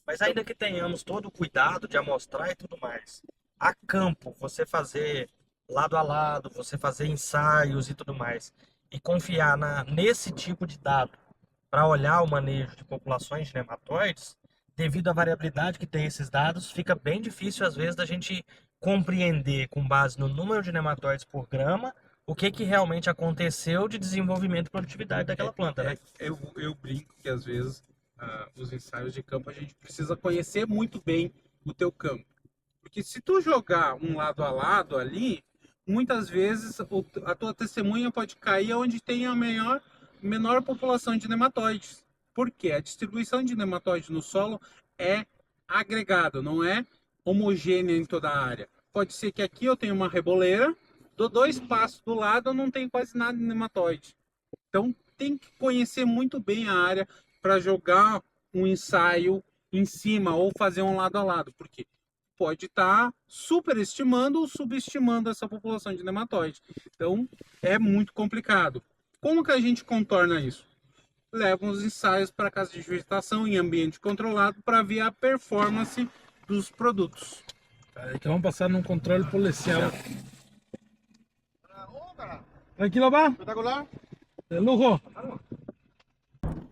Mas ainda que tenhamos todo o cuidado de amostrar e tudo mais, a campo, você fazer lado a lado, você fazer ensaios e tudo mais, e confiar nesse tipo de dado para olhar o manejo de populações de nematóides, devido à variabilidade que tem esses dados, fica bem difícil às vezes da gente compreender com base no número de nematóides por grama o que que realmente aconteceu de desenvolvimento e produtividade daquela planta, né? Eu brinco que às vezes os ensaios de campo a gente precisa conhecer muito bem o teu campo. Porque se tu jogar um lado a lado ali, muitas vezes a tua testemunha pode cair onde tem a menor população de nematóides. Porque a distribuição de nematóides no solo é agregada, não é homogênea em toda a área. Pode ser que aqui eu tenha uma reboleira, dou 2 passos do lado, eu não tenho quase nada de nematóide. Então tem que conhecer muito bem a área para jogar um ensaio em cima ou fazer um lado a lado, porque pode estar superestimando ou subestimando essa população de nematóide. Então é muito complicado. Como que a gente contorna isso? Leva os ensaios para casa de vegetação em ambiente controlado para ver a performance dos produtos. Aí que vamos passar num controle policial. Tranquilo, Bá? Espetacular. De lujo.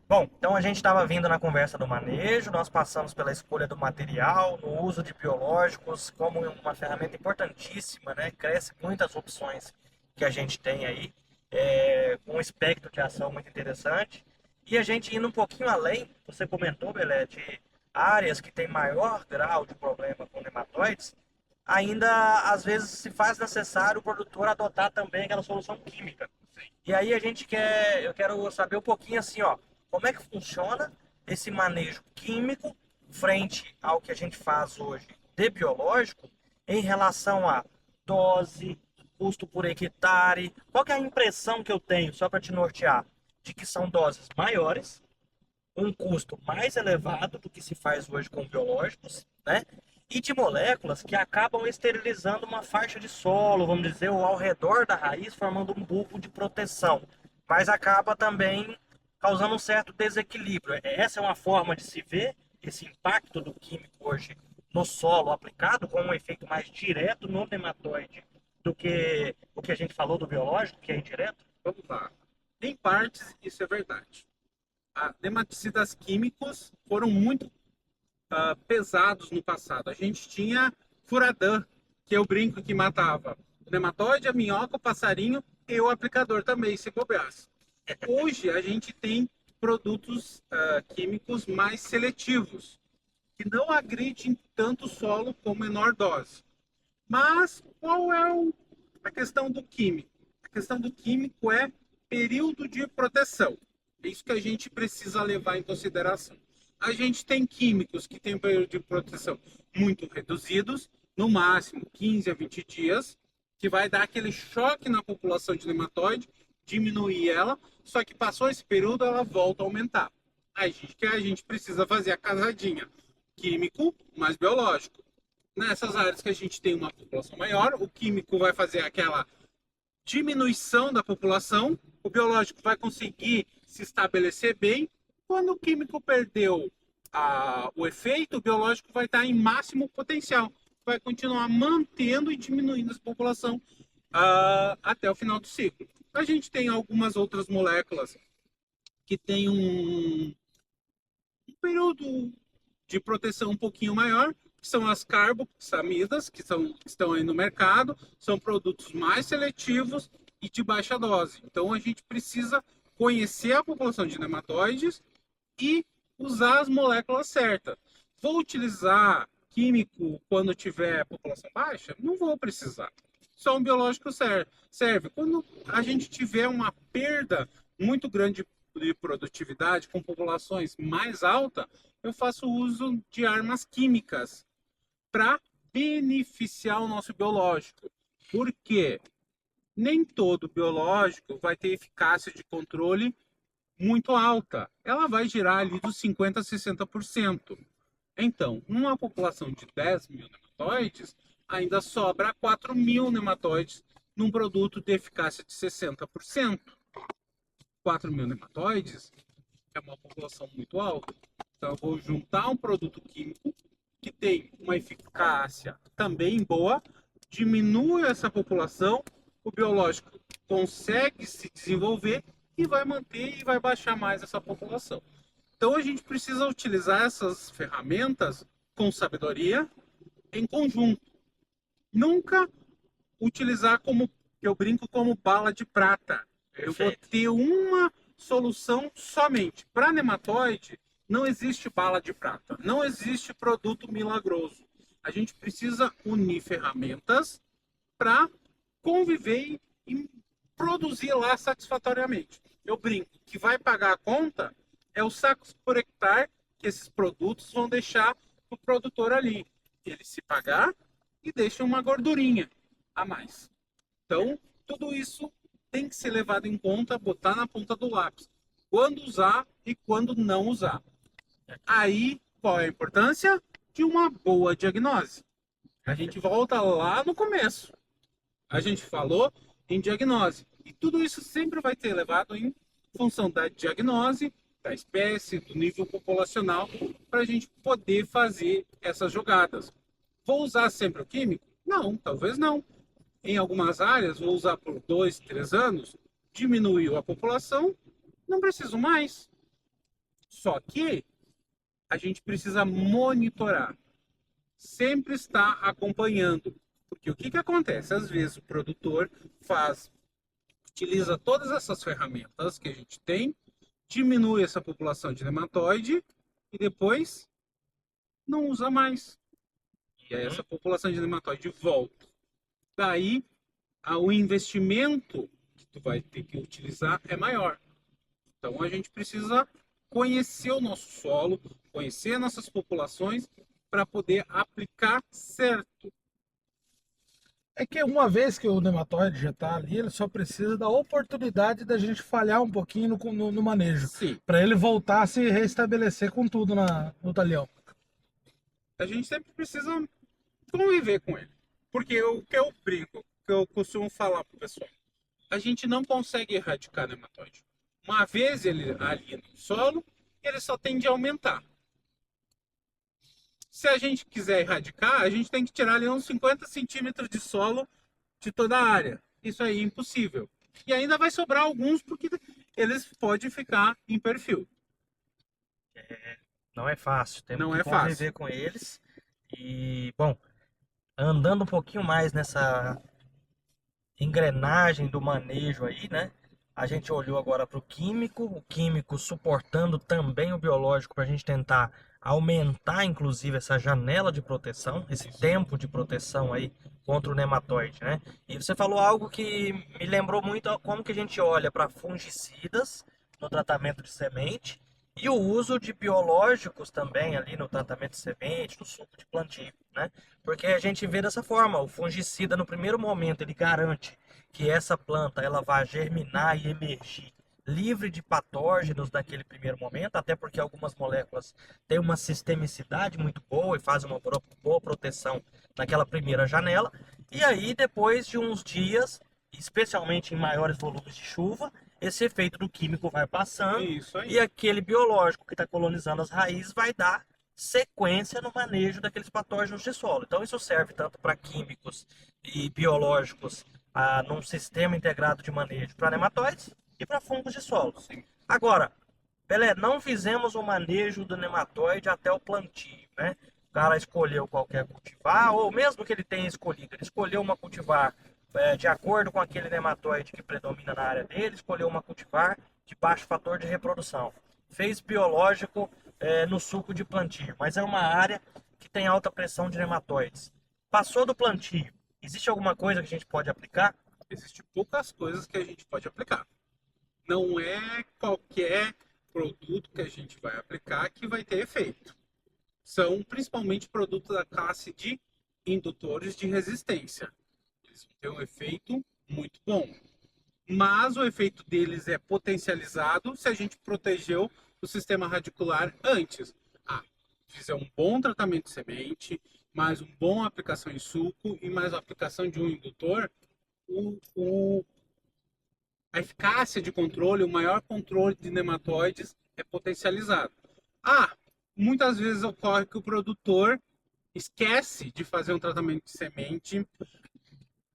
Bom, então a gente estava vindo na conversa do manejo, nós passamos pela escolha do material, no uso de biológicos como uma ferramenta importantíssima, né? Cresce muitas opções que a gente tem aí, com um espectro de ação muito interessante. E a gente indo um pouquinho além, você comentou, Belé, de áreas que têm maior grau de problema com nematóides, ainda às vezes se faz necessário o produtor adotar também aquela solução química. E aí eu quero saber um pouquinho assim, ó, como é que funciona esse manejo químico frente ao que a gente faz hoje de biológico em relação a dose, custo por hectare. Qual que é a impressão que eu tenho, só para te nortear, de que são doses maiores, um custo mais elevado do que se faz hoje com biológicos, né? E de moléculas que acabam esterilizando uma faixa de solo, vamos dizer, ou ao redor da raiz, formando um bulbo de proteção. Mas acaba também causando um certo desequilíbrio. Essa é uma forma de se ver esse impacto do químico hoje no solo aplicado com um efeito mais direto no nematóide do que o que a gente falou do biológico, que é indireto? Vamos lá. Em partes, isso é verdade. Nematicidas químicos foram muito pesados no passado. A gente tinha Furadã, que eu brinco que matava o nematóide, a minhoca, o passarinho e o aplicador também, se bobeasse. Hoje a gente tem produtos químicos mais seletivos, que não agridem tanto o solo com menor dose. Mas qual é a questão do químico? A questão do químico é período de proteção. É isso que a gente precisa levar em consideração. A gente tem químicos que têm período de proteção muito reduzidos, no máximo 15 a 20 dias, que vai dar aquele choque na população de nematóide, diminuir ela, só que passou esse período, ela volta a aumentar. A gente precisa fazer a casadinha, químico mais biológico. Nessas áreas que a gente tem uma população maior, o químico vai fazer aquela diminuição da população, o biológico vai conseguir se estabelecer bem. Quando o químico perdeu o efeito, o biológico vai estar em máximo potencial, vai continuar mantendo e diminuindo essa população até o final do ciclo. A gente tem algumas outras moléculas que têm um período de proteção um pouquinho maior, que são as carboxamidas, que estão aí no mercado, são produtos mais seletivos e de baixa dose. Então a gente precisa conhecer a população de nematóides e usar as moléculas certas. Vou utilizar químico quando tiver população baixa? Não vou precisar. Só um biológico serve. Quando a gente tiver uma perda muito grande de produtividade com populações mais altas, eu faço uso de armas químicas para beneficiar o nosso biológico. Porque nem todo biológico vai ter eficácia de controle muito alta. Ela vai girar ali dos 50% a 60%. Então, numa população de 10 mil nematóides, ainda sobra 4 mil nematóides num produto de eficácia de 60%. 4 mil nematóides é uma população muito alta. Então, eu vou juntar um produto químico que tem uma eficácia também boa, diminui essa população, o biológico consegue se desenvolver e vai manter e vai baixar mais essa população. Então a gente precisa utilizar essas ferramentas com sabedoria em conjunto. Nunca utilizar como, eu brinco, como bala de prata. Eu vou ter uma solução somente. Para nematóide, não existe bala de prata, não existe produto milagroso. A gente precisa unir ferramentas para conviver e produzir lá satisfatoriamente. Eu brinco que vai pagar a conta é os sacos por hectare que esses produtos vão deixar o produtor ali. Ele se pagar e deixa uma gordurinha a mais. Então, tudo isso tem que ser levado em conta, botar na ponta do lápis. Quando usar e quando não usar. Aí, qual é a importância de uma boa diagnose? A gente volta lá no começo. A gente falou em diagnose. E tudo isso sempre vai ter levado em função da diagnose, da espécie, do nível populacional, para a gente poder fazer essas jogadas. Vou usar sempre o químico? Não, talvez não. Em algumas áreas, vou usar por 2, 3 anos, diminuiu a população, não preciso mais. Só que a gente precisa monitorar, sempre estar acompanhando. Porque o que acontece? Às vezes o produtor utiliza todas essas ferramentas que a gente tem, diminui essa população de nematóide e depois não usa mais. E aí essa população de nematóide volta. Daí, o investimento que tu vai ter que utilizar é maior. Então a gente precisa conhecer o nosso solo, conhecer nossas populações para poder aplicar certo. É que uma vez que o nematóide já está ali, ele só precisa da oportunidade da gente falhar um pouquinho no manejo. Sim. Para ele voltar a se restabelecer com tudo no talhão. A gente sempre precisa conviver com ele. Porque o que eu brinco, o que eu costumo falar pro pessoal, a gente não consegue erradicar nematóide. Uma vez ele ali no solo, ele só tende a aumentar. Se a gente quiser erradicar, a gente tem que tirar ali uns 50 centímetros de solo de toda a área. Isso aí é impossível. E ainda vai sobrar alguns porque eles podem ficar em perfil. Não é fácil, temos Não que é conviver fácil. com eles. E, bom, andando um pouquinho mais nessa engrenagem do manejo aí, né? A gente olhou agora para o químico suportando também o biológico para a gente tentar aumentar, inclusive, essa janela de proteção, esse tempo de proteção aí contra o nematóide, né? E você falou algo que me lembrou muito como que a gente olha para fungicidas no tratamento de semente e o uso de biológicos também ali no tratamento de semente, no suco de plantio, né? Porque a gente vê dessa forma, o fungicida no primeiro momento ele garante que essa planta ela vai germinar e emergir livre de patógenos naquele primeiro momento, até porque algumas moléculas têm uma sistemicidade muito boa e fazem uma boa proteção naquela primeira janela. E aí, depois de uns dias, especialmente em maiores volumes de chuva, esse efeito do químico vai passando e aquele biológico que está colonizando as raízes vai dar sequência no manejo daqueles patógenos de solo. Então isso serve tanto para químicos e biológicos num sistema integrado de manejo para nematóides e para fungos de solo. Agora, Pelé, não fizemos o manejo do nematóide até o plantio, né? O cara escolheu qualquer cultivar, ou mesmo que ele tenha escolhido, ele escolheu uma cultivar de acordo com aquele nematóide que predomina na área dele, escolheu uma cultivar de baixo fator de reprodução. Fez biológico no suco de plantio, mas é uma área que tem alta pressão de nematóides. Passou do plantio, existe alguma coisa que a gente pode aplicar? Existem poucas coisas que a gente pode aplicar. Não é qualquer produto que a gente vai aplicar que vai ter efeito. São principalmente produtos da classe de indutores de resistência. Eles vão ter um efeito muito bom. mas o efeito deles é potencializado se a gente protegeu o sistema radicular antes. Fizer um bom tratamento de semente, mais uma boa aplicação em suco e mais a aplicação de um indutor, a eficácia de controle, o maior controle de nematóides é potencializado. Muitas vezes ocorre que o produtor esquece de fazer um tratamento de semente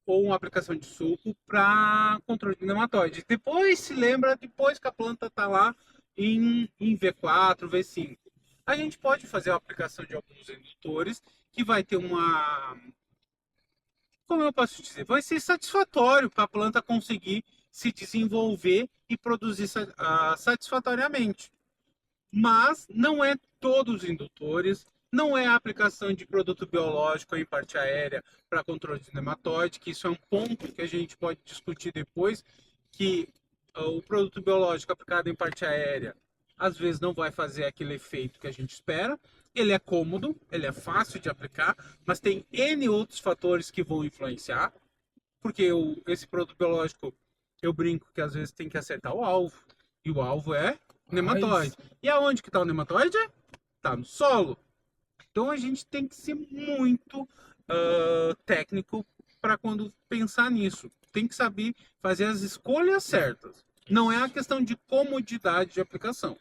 ou uma aplicação de suco para controle de nematóides. Depois se lembra, depois que a planta está lá em V4, V5. A gente pode fazer a aplicação de alguns indutores que vai ter como eu posso dizer, vai ser satisfatório para a planta conseguir se desenvolver e produzir satisfatoriamente. Mas não é todos os indutores, não é a aplicação de produto biológico em parte aérea para controle de nematóide, que isso é um ponto que a gente pode discutir depois, que o produto biológico aplicado em parte aérea às vezes não vai fazer aquele efeito que a gente espera. Ele é cômodo, ele é fácil de aplicar, mas tem N outros fatores que vão influenciar, porque esse produto biológico, eu brinco que às vezes tem que acertar o alvo, e o alvo é nematóide. E aonde que está o nematóide? Está no solo. Então a gente tem que ser muito técnico para quando pensar nisso. Tem que saber fazer as escolhas certas. Não é a questão de comodidade de aplicação.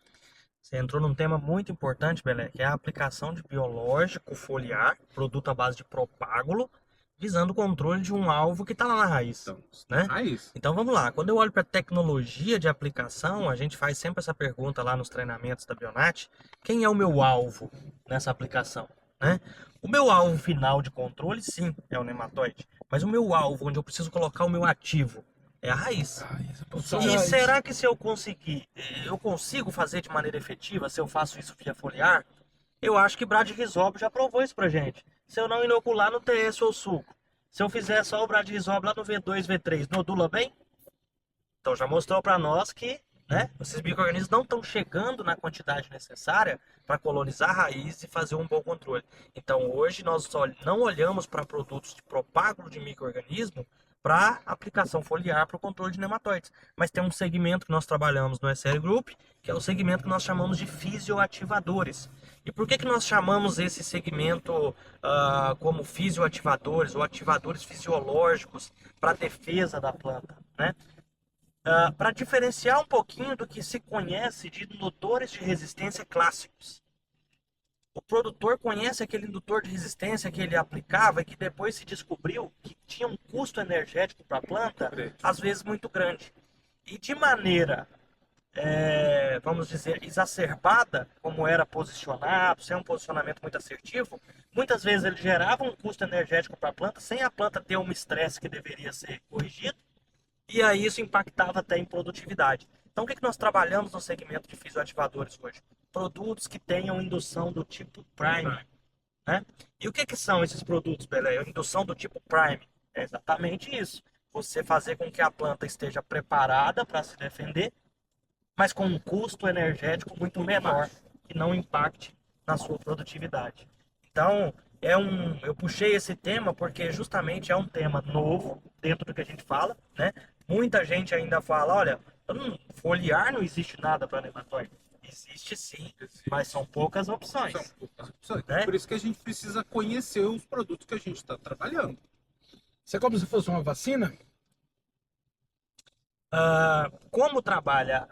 Você entrou num tema muito importante, Belé, que é a aplicação de biológico foliar, produto à base de propágulo, visando o controle de um alvo que está lá na raiz. Então, né? raiz. Então vamos lá, quando eu olho para a tecnologia de aplicação, a gente faz sempre essa pergunta lá nos treinamentos da Bionat: quem é o meu alvo nessa aplicação? Né? O meu alvo final de controle, sim, é o nematóide, mas o meu alvo, onde eu preciso colocar o meu ativo, é a raiz. E será que se eu conseguir, eu consigo fazer de maneira efetiva, se eu faço isso via foliar? Eu acho que Brad Rizob já provou isso pra gente. Se eu não inocular no TS ou suco, se eu fizer só o Brad Rizob lá no V2, V3, nodula bem? Então já mostrou pra nós que, né, esses micro-organismos não estão chegando na quantidade necessária para colonizar a raiz e fazer um bom controle. Então hoje nós não olhamos para produtos de propágulo de micro-organismo para aplicação foliar para o controle de nematóides. Mas tem um segmento que nós trabalhamos no SL Group, que é o segmento que nós chamamos de fisioativadores. E por que nós chamamos esse segmento como fisioativadores ou ativadores fisiológicos para a defesa da planta? Né? Para diferenciar um pouquinho do que se conhece de indutores de resistência clássicos. O produtor conhece aquele indutor de resistência que ele aplicava e que depois se descobriu que tinha um custo energético para a planta, às vezes muito grande. E de maneira, vamos dizer, exacerbada, como era posicionado, sem um posicionamento muito assertivo, muitas vezes ele gerava um custo energético para a planta, sem a planta ter um estresse que deveria ser corrigido, e aí isso impactava até em produtividade. Então o que nós trabalhamos no segmento de fisioativadores hoje? Produtos que tenham indução do tipo Prime. Né? E o que são esses produtos, Belé? A indução do tipo Prime é exatamente isso. Você fazer com que a planta esteja preparada para se defender, mas com um custo energético muito menor, que não impacte na sua produtividade. Então, eu puxei esse tema porque justamente é um tema novo dentro do que a gente fala. Né? Muita gente ainda fala, olha, foliar não existe nada para nematóide. Existe sim, mas são poucas opções. São poucas opções. Né? Por isso que a gente precisa conhecer os produtos que a gente está trabalhando. Isso é como se fosse uma vacina? Como trabalha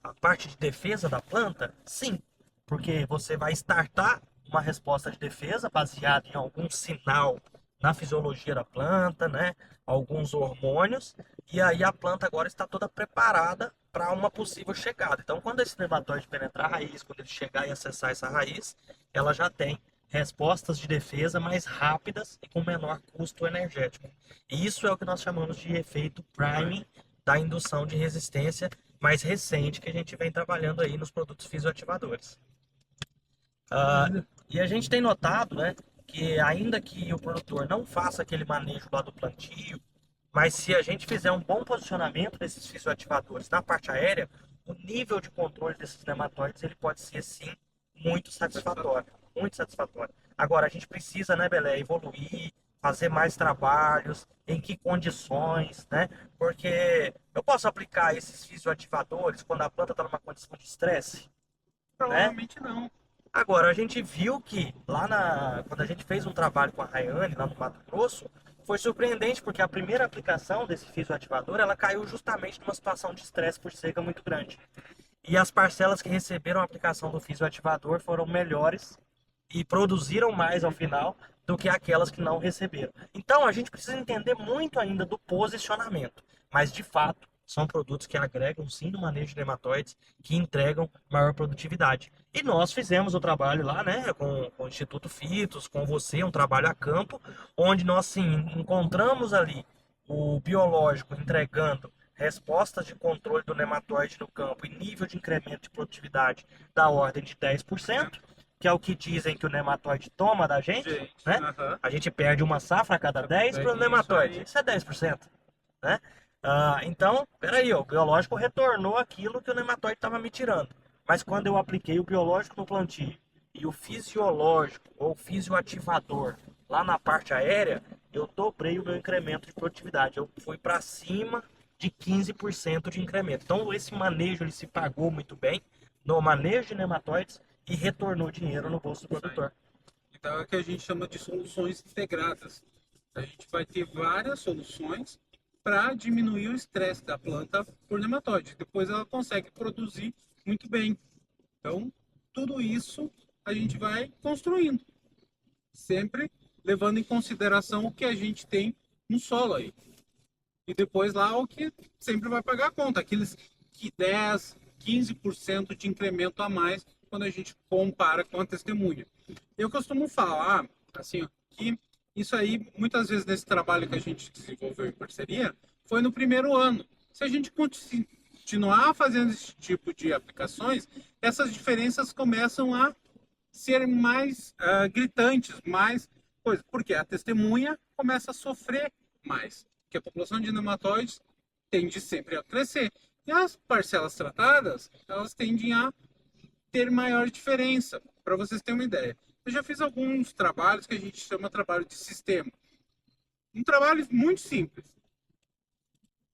a parte de defesa da planta? Sim, porque você vai startar uma resposta de defesa baseada em algum sinal na fisiologia da planta, né? Alguns hormônios, e aí a planta agora está toda preparada para uma possível chegada. Então, quando esse nematóide penetrar a raiz, quando ele chegar e acessar essa raiz, ela já tem respostas de defesa mais rápidas e com menor custo energético. E isso é o que nós chamamos de efeito priming da indução de resistência mais recente que a gente vem trabalhando aí nos produtos fisioativadores. E a gente tem notado, né, que ainda que o produtor não faça aquele manejo lá do plantio, mas se a gente fizer um bom posicionamento desses fisioativadores na parte aérea, o nível de controle desses nematóides ele pode ser sim muito satisfatório, muito satisfatório. Agora a gente precisa, né, Belé, evoluir, fazer mais trabalhos, em que condições, né? Porque eu posso aplicar esses fisioativadores quando a planta está numa condição de estresse? Provavelmente não. Agora, a gente viu que quando a gente fez um trabalho com a Rayane lá no Mato Grosso, foi surpreendente porque a primeira aplicação desse fisioativador, ela caiu justamente numa situação de estresse por seca muito grande. E as parcelas que receberam a aplicação do fisioativador foram melhores e produziram mais ao final do que aquelas que não receberam. Então, a gente precisa entender muito ainda do posicionamento, mas de fato, são produtos que agregam sim no manejo de nematóides, que entregam maior produtividade. E nós fizemos o trabalho lá, né, com o Instituto Fitos, com você, um trabalho a campo, onde nós sim encontramos ali o biológico entregando respostas de controle do nematóide no campo e nível de incremento de produtividade da ordem de 10%, que é o que dizem que o nematóide toma da gente, né? A gente perde uma safra a cada 10 para o nematóide. Isso é 10%, né? Então, peraí, ó, o biológico retornou aquilo que o nematóide estava me tirando. Mas quando eu apliquei o biológico no plantio e o fisiológico ou fisioativador lá na parte aérea, eu dobrei o meu incremento de produtividade. Eu fui para cima de 15% de incremento. Então, esse manejo ele se pagou muito bem no manejo de nematóides e retornou dinheiro no bolso do produtor. Então, é o que a gente chama de soluções integradas. A gente vai ter várias soluções para diminuir o estresse da planta por nematóide. Depois ela consegue produzir muito bem. Então, tudo isso a gente vai construindo, sempre levando em consideração o que a gente tem no solo aí. E depois lá o que sempre vai pagar a conta, aqueles 10, 15% de incremento a mais quando a gente compara com a testemunha. Eu costumo falar assim, ó, que isso aí, muitas vezes nesse trabalho que a gente desenvolveu em parceria, foi no primeiro ano. Se a gente continuar fazendo esse tipo de aplicações, essas diferenças começam a ser mais gritantes, mais coisas. Porque a testemunha começa a sofrer mais. Porque a população de nematóides tende sempre a crescer. E as parcelas tratadas, elas tendem a ter maior diferença. Para vocês terem uma ideia. Eu já fiz alguns trabalhos que a gente chama de trabalho de sistema. Um trabalho muito simples.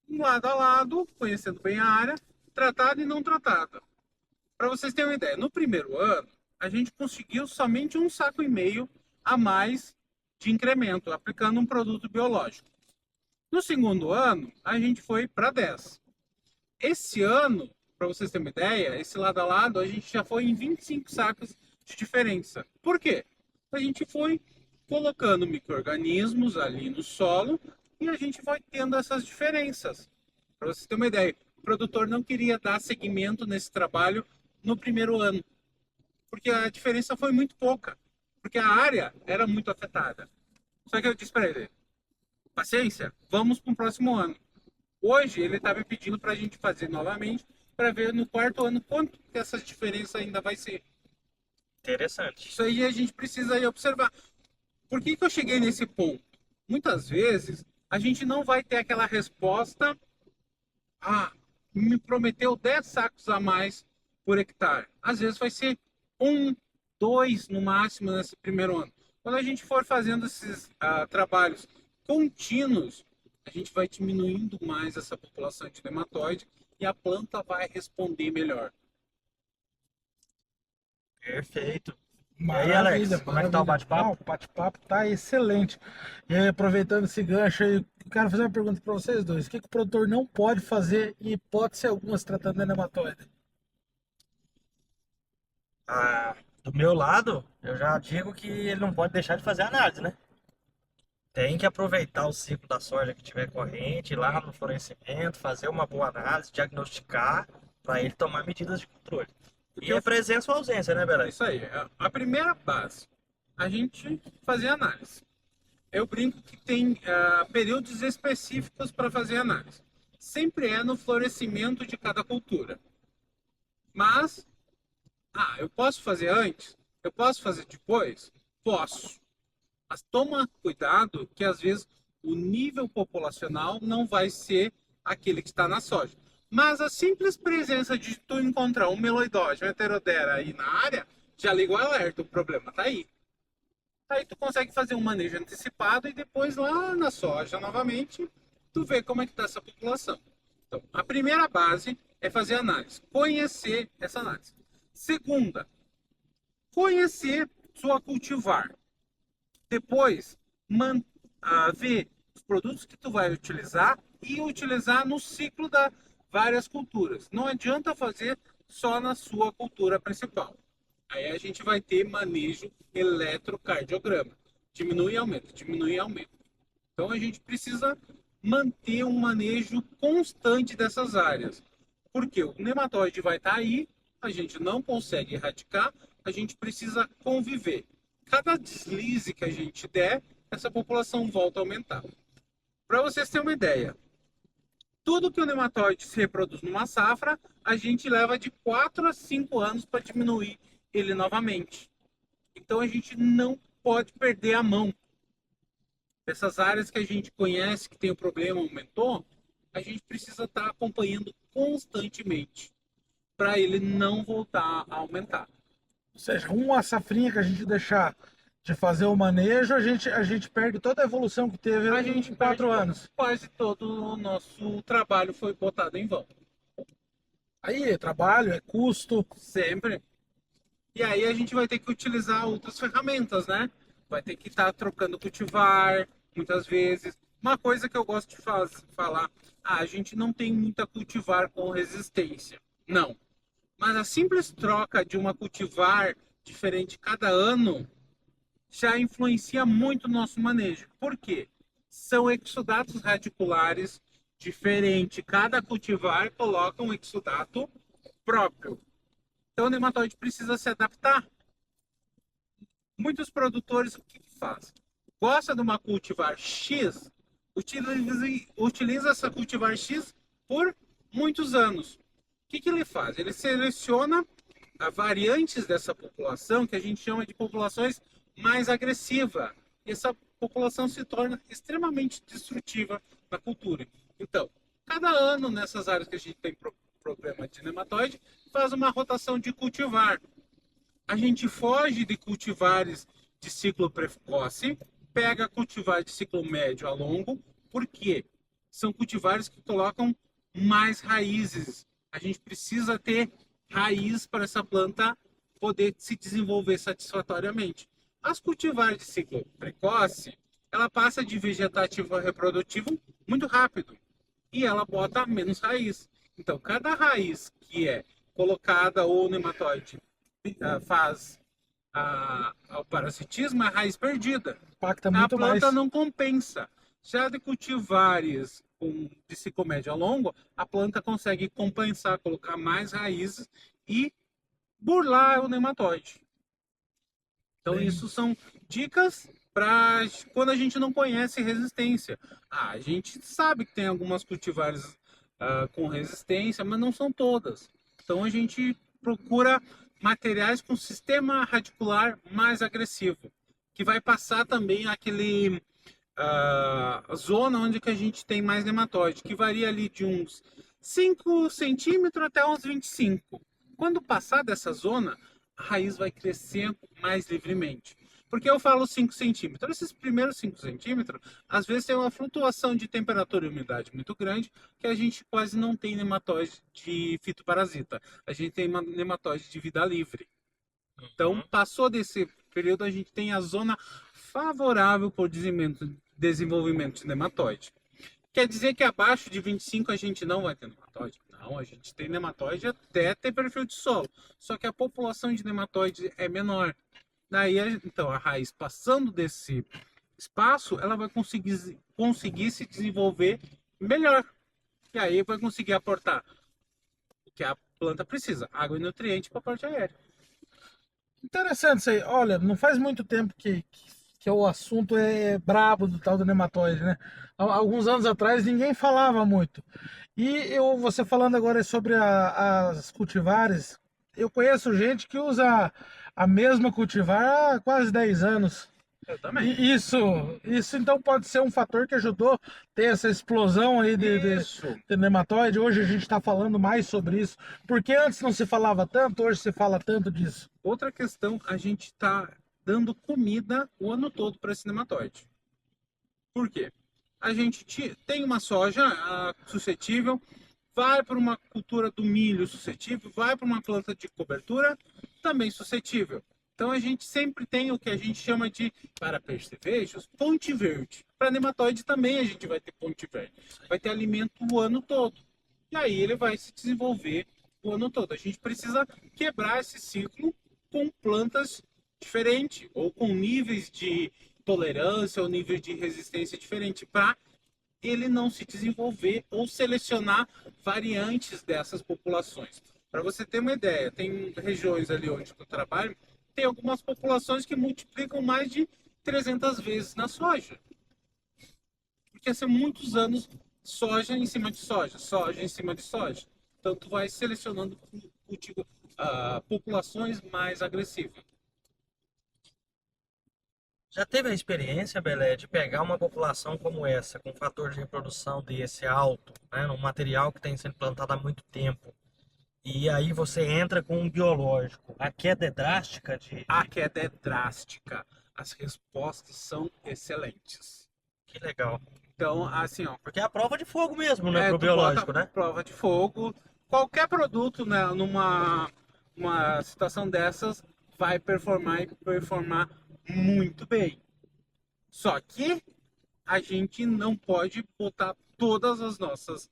Um lado a lado, conhecendo bem a área, tratada e não tratada. Para vocês terem uma ideia, no primeiro ano, a gente conseguiu somente 1,5 sacos a mais de incremento, aplicando um produto biológico. No segundo ano, a gente foi para 10. Esse ano, para vocês terem uma ideia, esse lado a lado, a gente já foi em 25 sacos de diferença. Por quê? A gente foi colocando micro-organismos ali no solo e a gente vai tendo essas diferenças. Para vocês terem uma ideia, o produtor não queria dar seguimento nesse trabalho no primeiro ano, porque a diferença foi muito pouca, porque a área era muito afetada. Só que eu disse para ele, paciência, vamos para o próximo ano. Hoje ele está me pedindo para a gente fazer novamente, para ver no quarto ano quanto que essa diferença ainda vai ser. Interessante. Isso aí a gente precisa aí observar. Por que eu cheguei nesse ponto? Muitas vezes a gente não vai ter aquela resposta, me prometeu 10 sacos a mais por hectare. Às vezes vai ser 1, 2 no máximo nesse primeiro ano. Quando a gente for fazendo esses trabalhos contínuos, a gente vai diminuindo mais essa população de nematóide e a planta vai responder melhor. Perfeito. Maravilha, e aí, Alex, como é que tá o bate-papo? O bate-papo tá excelente. E aí, aproveitando esse gancho aí, quero fazer uma pergunta para vocês dois. O que o produtor não pode fazer em hipótese alguma se tratando de nematóide? Do meu lado, eu já digo que ele não pode deixar de fazer análise, né? Tem que aproveitar o ciclo da soja que tiver corrente, ir lá no florescimento, fazer uma boa análise, diagnosticar, para ele tomar medidas de controle. E é presença ou ausência, né, Belém? Isso aí. A primeira base, a gente fazer análise. Eu brinco que tem períodos específicos para fazer análise. Sempre é no florescimento de cada cultura. Mas, eu posso fazer antes? Eu posso fazer depois? Posso. Mas toma cuidado que às vezes o nível populacional não vai ser aquele que está na soja. Mas a simples presença de tu encontrar um meloidóide, um heterodera aí na área, já liga o alerta, o problema tá aí. Aí tu consegue fazer um manejo antecipado e depois lá na soja, novamente, tu vê como é que tá essa população. Então, a primeira base é fazer análise, conhecer essa análise. Segunda, conhecer sua cultivar. Depois, ver os produtos que tu vai utilizar e utilizar no ciclo das várias culturas. Não adianta fazer só na sua cultura principal. Aí a gente vai ter manejo eletrocardiograma. Diminui e aumenta, diminui e aumenta. Então a gente precisa manter um manejo constante dessas áreas. Porque o nematóide vai estar aí, a gente não consegue erradicar, a gente precisa conviver. Cada deslize que a gente der, essa população volta a aumentar. Para vocês terem uma ideia, tudo que o nematóide se reproduz numa safra, a gente leva de 4 a 5 anos para diminuir ele novamente. Então a gente não pode perder a mão. Essas áreas que a gente conhece que tem o problema aumentou, a gente precisa estar acompanhando constantemente para ele não voltar a aumentar. Ou seja, uma safrinha que a gente deixar de fazer o manejo, a gente perde toda a evolução que teve A gente em 4 anos. Quase todo o nosso trabalho foi botado em vão. Aí é trabalho, é custo. Sempre. E aí a gente vai ter que utilizar outras ferramentas, né? Vai ter que estar trocando cultivar, muitas vezes. Uma coisa que eu gosto de falar, a gente não tem muita cultivar com resistência. Não. Mas a simples troca de uma cultivar diferente cada ano já influencia muito o nosso manejo. Por quê? São exudatos radiculares diferentes. Cada cultivar coloca um exudato próprio. Então o nematóide precisa se adaptar. Muitos produtores o que fazem? Gosta de uma cultivar X, utiliza essa cultivar X por muitos anos. O que ele faz? Ele seleciona variantes dessa população que a gente chama de populações mais agressiva. E essa população se torna extremamente destrutiva na cultura. Então, cada ano nessas áreas que a gente tem problema de nematóide, faz uma rotação de cultivar. A gente foge de cultivares de ciclo precoce, pega cultivar de ciclo médio a longo, porque são cultivares que colocam mais raízes. A gente precisa ter raiz para essa planta poder se desenvolver satisfatoriamente. As cultivares de ciclo precoce, ela passa de vegetativo a reprodutivo muito rápido e ela bota menos raiz. Então, cada raiz que é colocada ou o nematóide faz o parasitismo, é a raiz perdida. Impacta A muito planta mais. não compensa. Já de cultivares de ciclo médio a longo, a planta consegue compensar, colocar mais raízes e burlar o nematóide. Então, Sim. isso são dicas para quando a gente não conhece resistência. A gente sabe que tem algumas cultivares com resistência, mas não são todas. Então, a gente procura materiais com sistema radicular mais agressivo, que vai passar também aquele zona onde que a gente tem mais nematóide, que varia ali de uns 5 centímetros até uns 25. Quando passar dessa zona, a raiz vai crescer mais livremente. Por que eu falo 5 centímetros? Esses primeiros 5 centímetros, às vezes tem uma flutuação de temperatura e umidade muito grande, que a gente quase não tem nematóide de fitoparasita. A gente tem nematóide de vida livre. Então, passou desse período, a gente tem a zona favorável para o desenvolvimento de nematóide. Quer dizer que abaixo de 25 a gente não vai ter nematóide? Não, a gente tem nematóide até ter perfil de solo. Só que a população de nematóide é menor. Daí, então, a raiz passando desse espaço, ela vai conseguir se desenvolver melhor. E aí vai conseguir aportar o que a planta precisa, água e nutriente para a parte aérea. Interessante isso aí. Olha, não faz muito tempo que o assunto é brabo do tal do nematóide, né? Há alguns anos atrás ninguém falava muito. E você falando agora sobre as cultivares, eu conheço gente que usa a mesma cultivar há quase 10 anos. Eu também. E isso então pode ser um fator que ajudou a ter essa explosão aí de nematóide. Hoje a gente está falando mais sobre isso. Porque antes não se falava tanto, hoje se fala tanto disso. Outra questão, a gente está dando comida o ano todo para esse nematóide. Por quê? A gente tem uma soja suscetível, vai para uma cultura do milho suscetível, vai para uma planta de cobertura também suscetível. Então a gente sempre tem o que a gente chama de, para percevejos, ponte verde. Para nematóide também a gente vai ter ponte verde. Vai ter alimento o ano todo. E aí ele vai se desenvolver o ano todo. A gente precisa quebrar esse ciclo com plantas diferentes ou com níveis de tolerância ou níveis de resistência diferente para ele não se desenvolver ou selecionar variantes dessas populações. Para você ter uma ideia, tem regiões ali onde eu trabalho, tem algumas populações que multiplicam mais de 300 vezes na soja. Porque são muitos anos soja em cima de soja, soja em cima de soja. Então, tu vai selecionando populações mais agressivas. Já teve a experiência, Belé, de pegar uma população como essa, com um fator de reprodução desse alto, né, num material que tem sendo plantado há muito tempo, e aí você entra com um biológico, a queda é drástica de... A queda é drástica. As respostas são excelentes. Que legal. Então, assim, ó. Porque é a prova de fogo mesmo, né, pro Tu biológico, bota né? prova de fogo. Qualquer produto, né, uma situação dessas vai performar e performar muito bem. Só que a gente não pode botar todas as nossas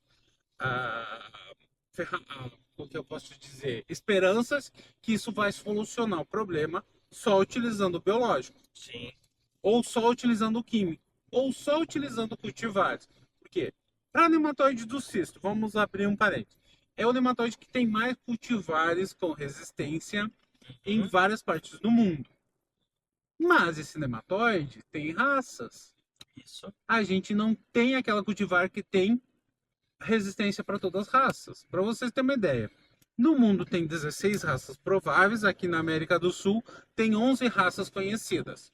o que eu posso dizer, esperanças que isso vai solucionar o problema só utilizando o biológico. Sim. Ou só utilizando o químico. Ou só utilizando cultivares. Por quê? Para nematóide do cisto, vamos abrir um parênteses. É o nematóide que tem mais cultivares com resistência em várias partes do mundo. Mas esse nematóide tem raças. Isso. A gente não tem aquela cultivar que tem resistência para todas as raças. Para vocês terem uma ideia, no mundo tem 16 raças prováveis, aqui na América do Sul tem 11 raças conhecidas.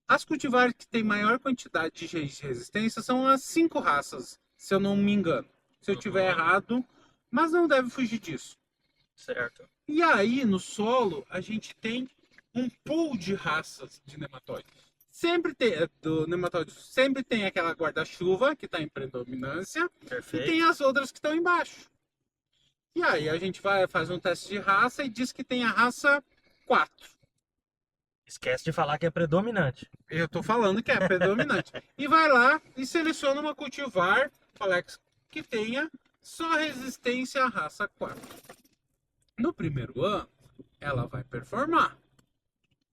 As cultivares que têm maior quantidade de genes de resistência são as 5 raças, se eu não me engano. Se eu tiver errado, mas não deve fugir disso. Certo. E aí, no solo, a gente tem um pool de raças de nematóide. Sempre tem aquela guarda-chuva que está em predominância. Perfeito. E tem as outras que estão embaixo. E aí a gente faz um teste de raça e diz que tem a raça 4. Esquece de falar que é predominante. Eu tô falando que é predominante. E vai lá e seleciona uma cultivar Alex, que tenha só resistência à raça 4. No primeiro ano, ela vai performar.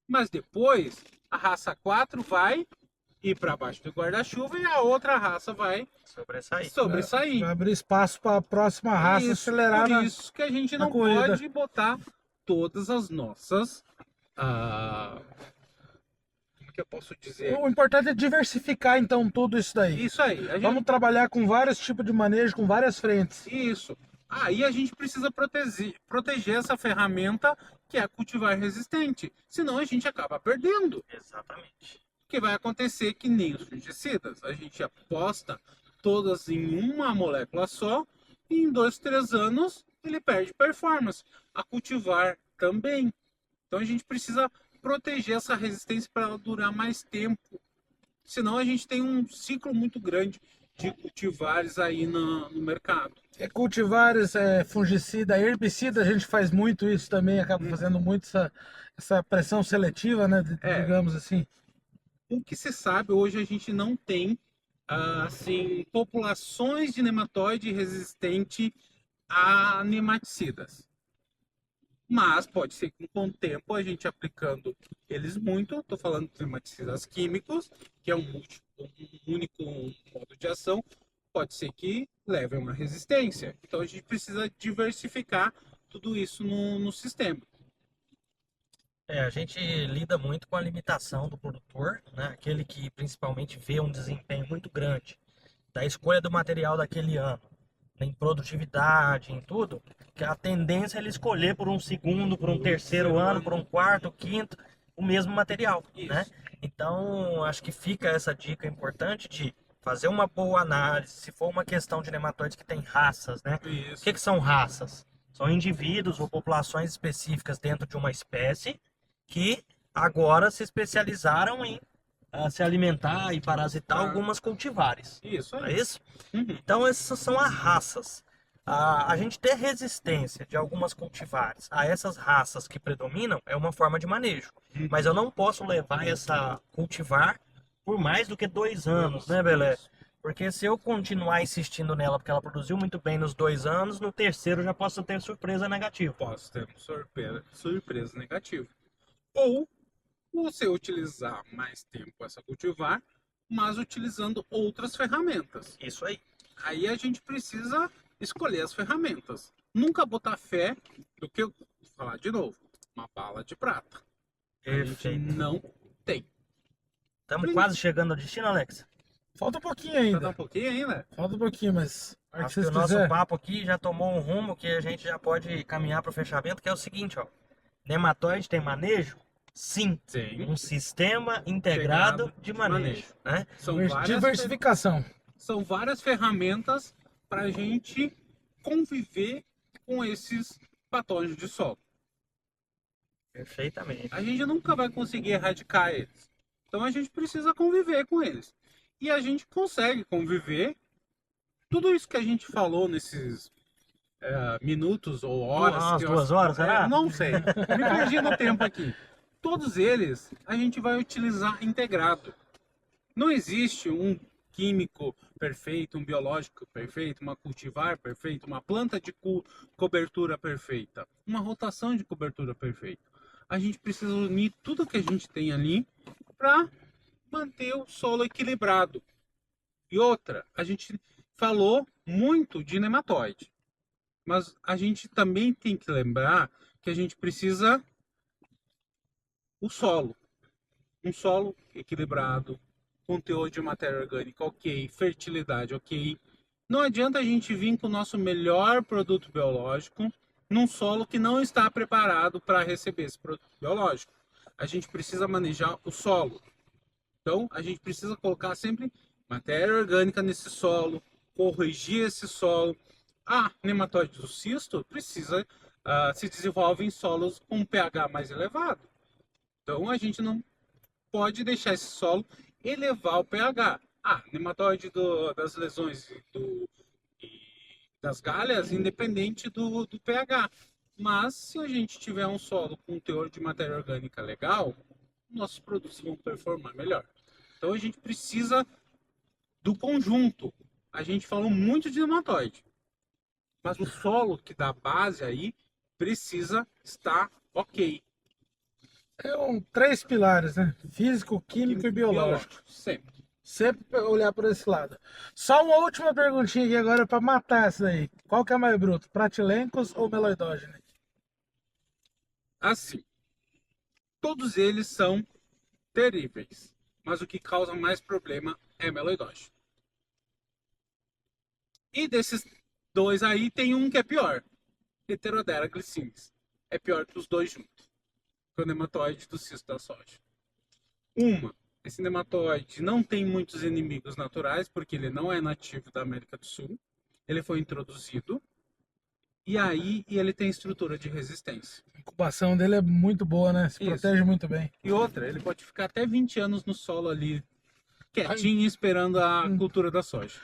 Mas depois, a raça 4 vai ir para baixo do guarda-chuva e a outra raça vai sobressair. Vai abrir espaço para a próxima raça acelerar. Por isso que a gente não pode botar todas as nossas... como que eu posso dizer? O importante é diversificar, então, tudo isso daí. Isso aí. Vamos trabalhar com vários tipos de manejo, com várias frentes. Isso. Aí a gente precisa proteger essa ferramenta que é cultivar resistente. Senão a gente acaba perdendo. Exatamente. O que vai acontecer que nem os fungicidas. A gente aposta todas em uma molécula só e em 2, 3 anos ele perde performance. A cultivar também. Então a gente precisa proteger essa resistência para ela durar mais tempo. Senão a gente tem um ciclo muito grande de cultivares aí no mercado. Cultivares, fungicida, herbicida, a gente faz muito isso também, acaba fazendo muito essa pressão seletiva, né? Digamos assim. O que se sabe, hoje a gente não tem assim, populações de nematóide resistente a nematicidas. Mas pode ser que com o tempo a gente aplicando eles muito, estou falando de nematicidas químicos, que é um único modo de ação, pode ser que leve a uma resistência. Então a gente precisa diversificar tudo isso no sistema. A gente lida muito com a limitação do produtor, né? Aquele que principalmente vê um desempenho muito grande da escolha do material daquele ano, em produtividade, em tudo, que a tendência é ele escolher por um segundo, por um terceiro ano, por um quarto, quinto, o mesmo material, né? Então, acho que fica essa dica importante de fazer uma boa análise, se for uma questão de nematóides que tem raças, né? Isso. O que são raças? São indivíduos ou populações específicas dentro de uma espécie que agora se especializaram em se alimentar e parasitar algumas cultivares. Isso Não aí. é isso? Então essas são as raças. A gente ter resistência de algumas cultivares a essas raças que predominam é uma forma de manejo. Mas eu não posso levar essa cultivar por mais do que 2 anos, né, Belé? Porque se eu continuar insistindo nela porque ela produziu muito bem nos 2 anos, no terceiro eu já posso ter surpresa negativa. Posso ter surpresa negativa. Ou você utilizar mais tempo essa cultivar, mas utilizando outras ferramentas. Isso aí. Aí a gente precisa escolher as ferramentas. Nunca botar fé do que, vou falar de novo, uma bala de prata. A gente Perfeito. não tem. Estamos quase chegando ao destino, Alex. Falta um pouquinho Falta ainda. um pouquinho ainda? Falta um pouquinho, mas a hora Acho que que vocês o nosso quiser. papo aqui já tomou um rumo que a gente já pode caminhar para o fechamento, que é o seguinte, ó. Nematóide tem manejo? Sim. Sim. Um sistema integrado de manejo, né? Diversificação. São várias ferramentas para a gente conviver com esses patógenos de solo. Perfeitamente. A gente nunca vai conseguir erradicar eles. Então a gente precisa conviver com eles. E a gente consegue conviver. Tudo isso que a gente falou nesses minutos ou horas. Umas 2 horas, será? Não sei. Me perdi no tempo aqui. Todos eles a gente vai utilizar integrado. Não existe um químico perfeito, um biológico perfeito, uma cultivar perfeita, uma planta de cobertura perfeita, uma rotação de cobertura perfeita. A gente precisa unir tudo que a gente tem ali para manter o solo equilibrado. E outra, a gente falou muito de nematóide, mas a gente também tem que lembrar que a gente precisa o solo. Um solo equilibrado, com teor de matéria orgânica ok, fertilidade ok. Não adianta a gente vir com o nosso melhor produto biológico num solo que não está preparado para receber esse produto biológico. A gente precisa manejar o solo. Então, a gente precisa colocar sempre matéria orgânica nesse solo, corrigir esse solo. Nematóide do cisto se desenvolve em solos com pH mais elevado. Então, a gente não pode deixar esse solo elevar o pH. Nematóide das lesões e das galhas, independente do pH. Mas, se a gente tiver um solo com teor de matéria orgânica legal, nossos produtos vão performar melhor. Então, a gente precisa do conjunto. A gente falou muito de nematóide, mas o solo que dá base aí precisa estar ok. 3 pilares, né? Físico, químico e biológico. Sempre. Sempre olhar por esse lado. Só uma última perguntinha aqui agora para matar essa daí. Qual que é mais bruto? Pratilencos ou meloidógene? Assim, todos eles são terríveis, mas o que causa mais problema é meloidógeno. E desses 2 aí, tem um que é pior. Heterodera glycinis. É pior que os 2 juntos. Que é o nematóide do cisto da soja. Esse nematóide não tem muitos inimigos naturais, porque ele não é nativo da América do Sul. Ele foi introduzido. E aí ele tem estrutura de resistência. A incubação dele é muito boa, né? Se Isso. protege muito bem. E outra, ele pode ficar até 20 anos no solo ali, quietinho, esperando a cultura da soja.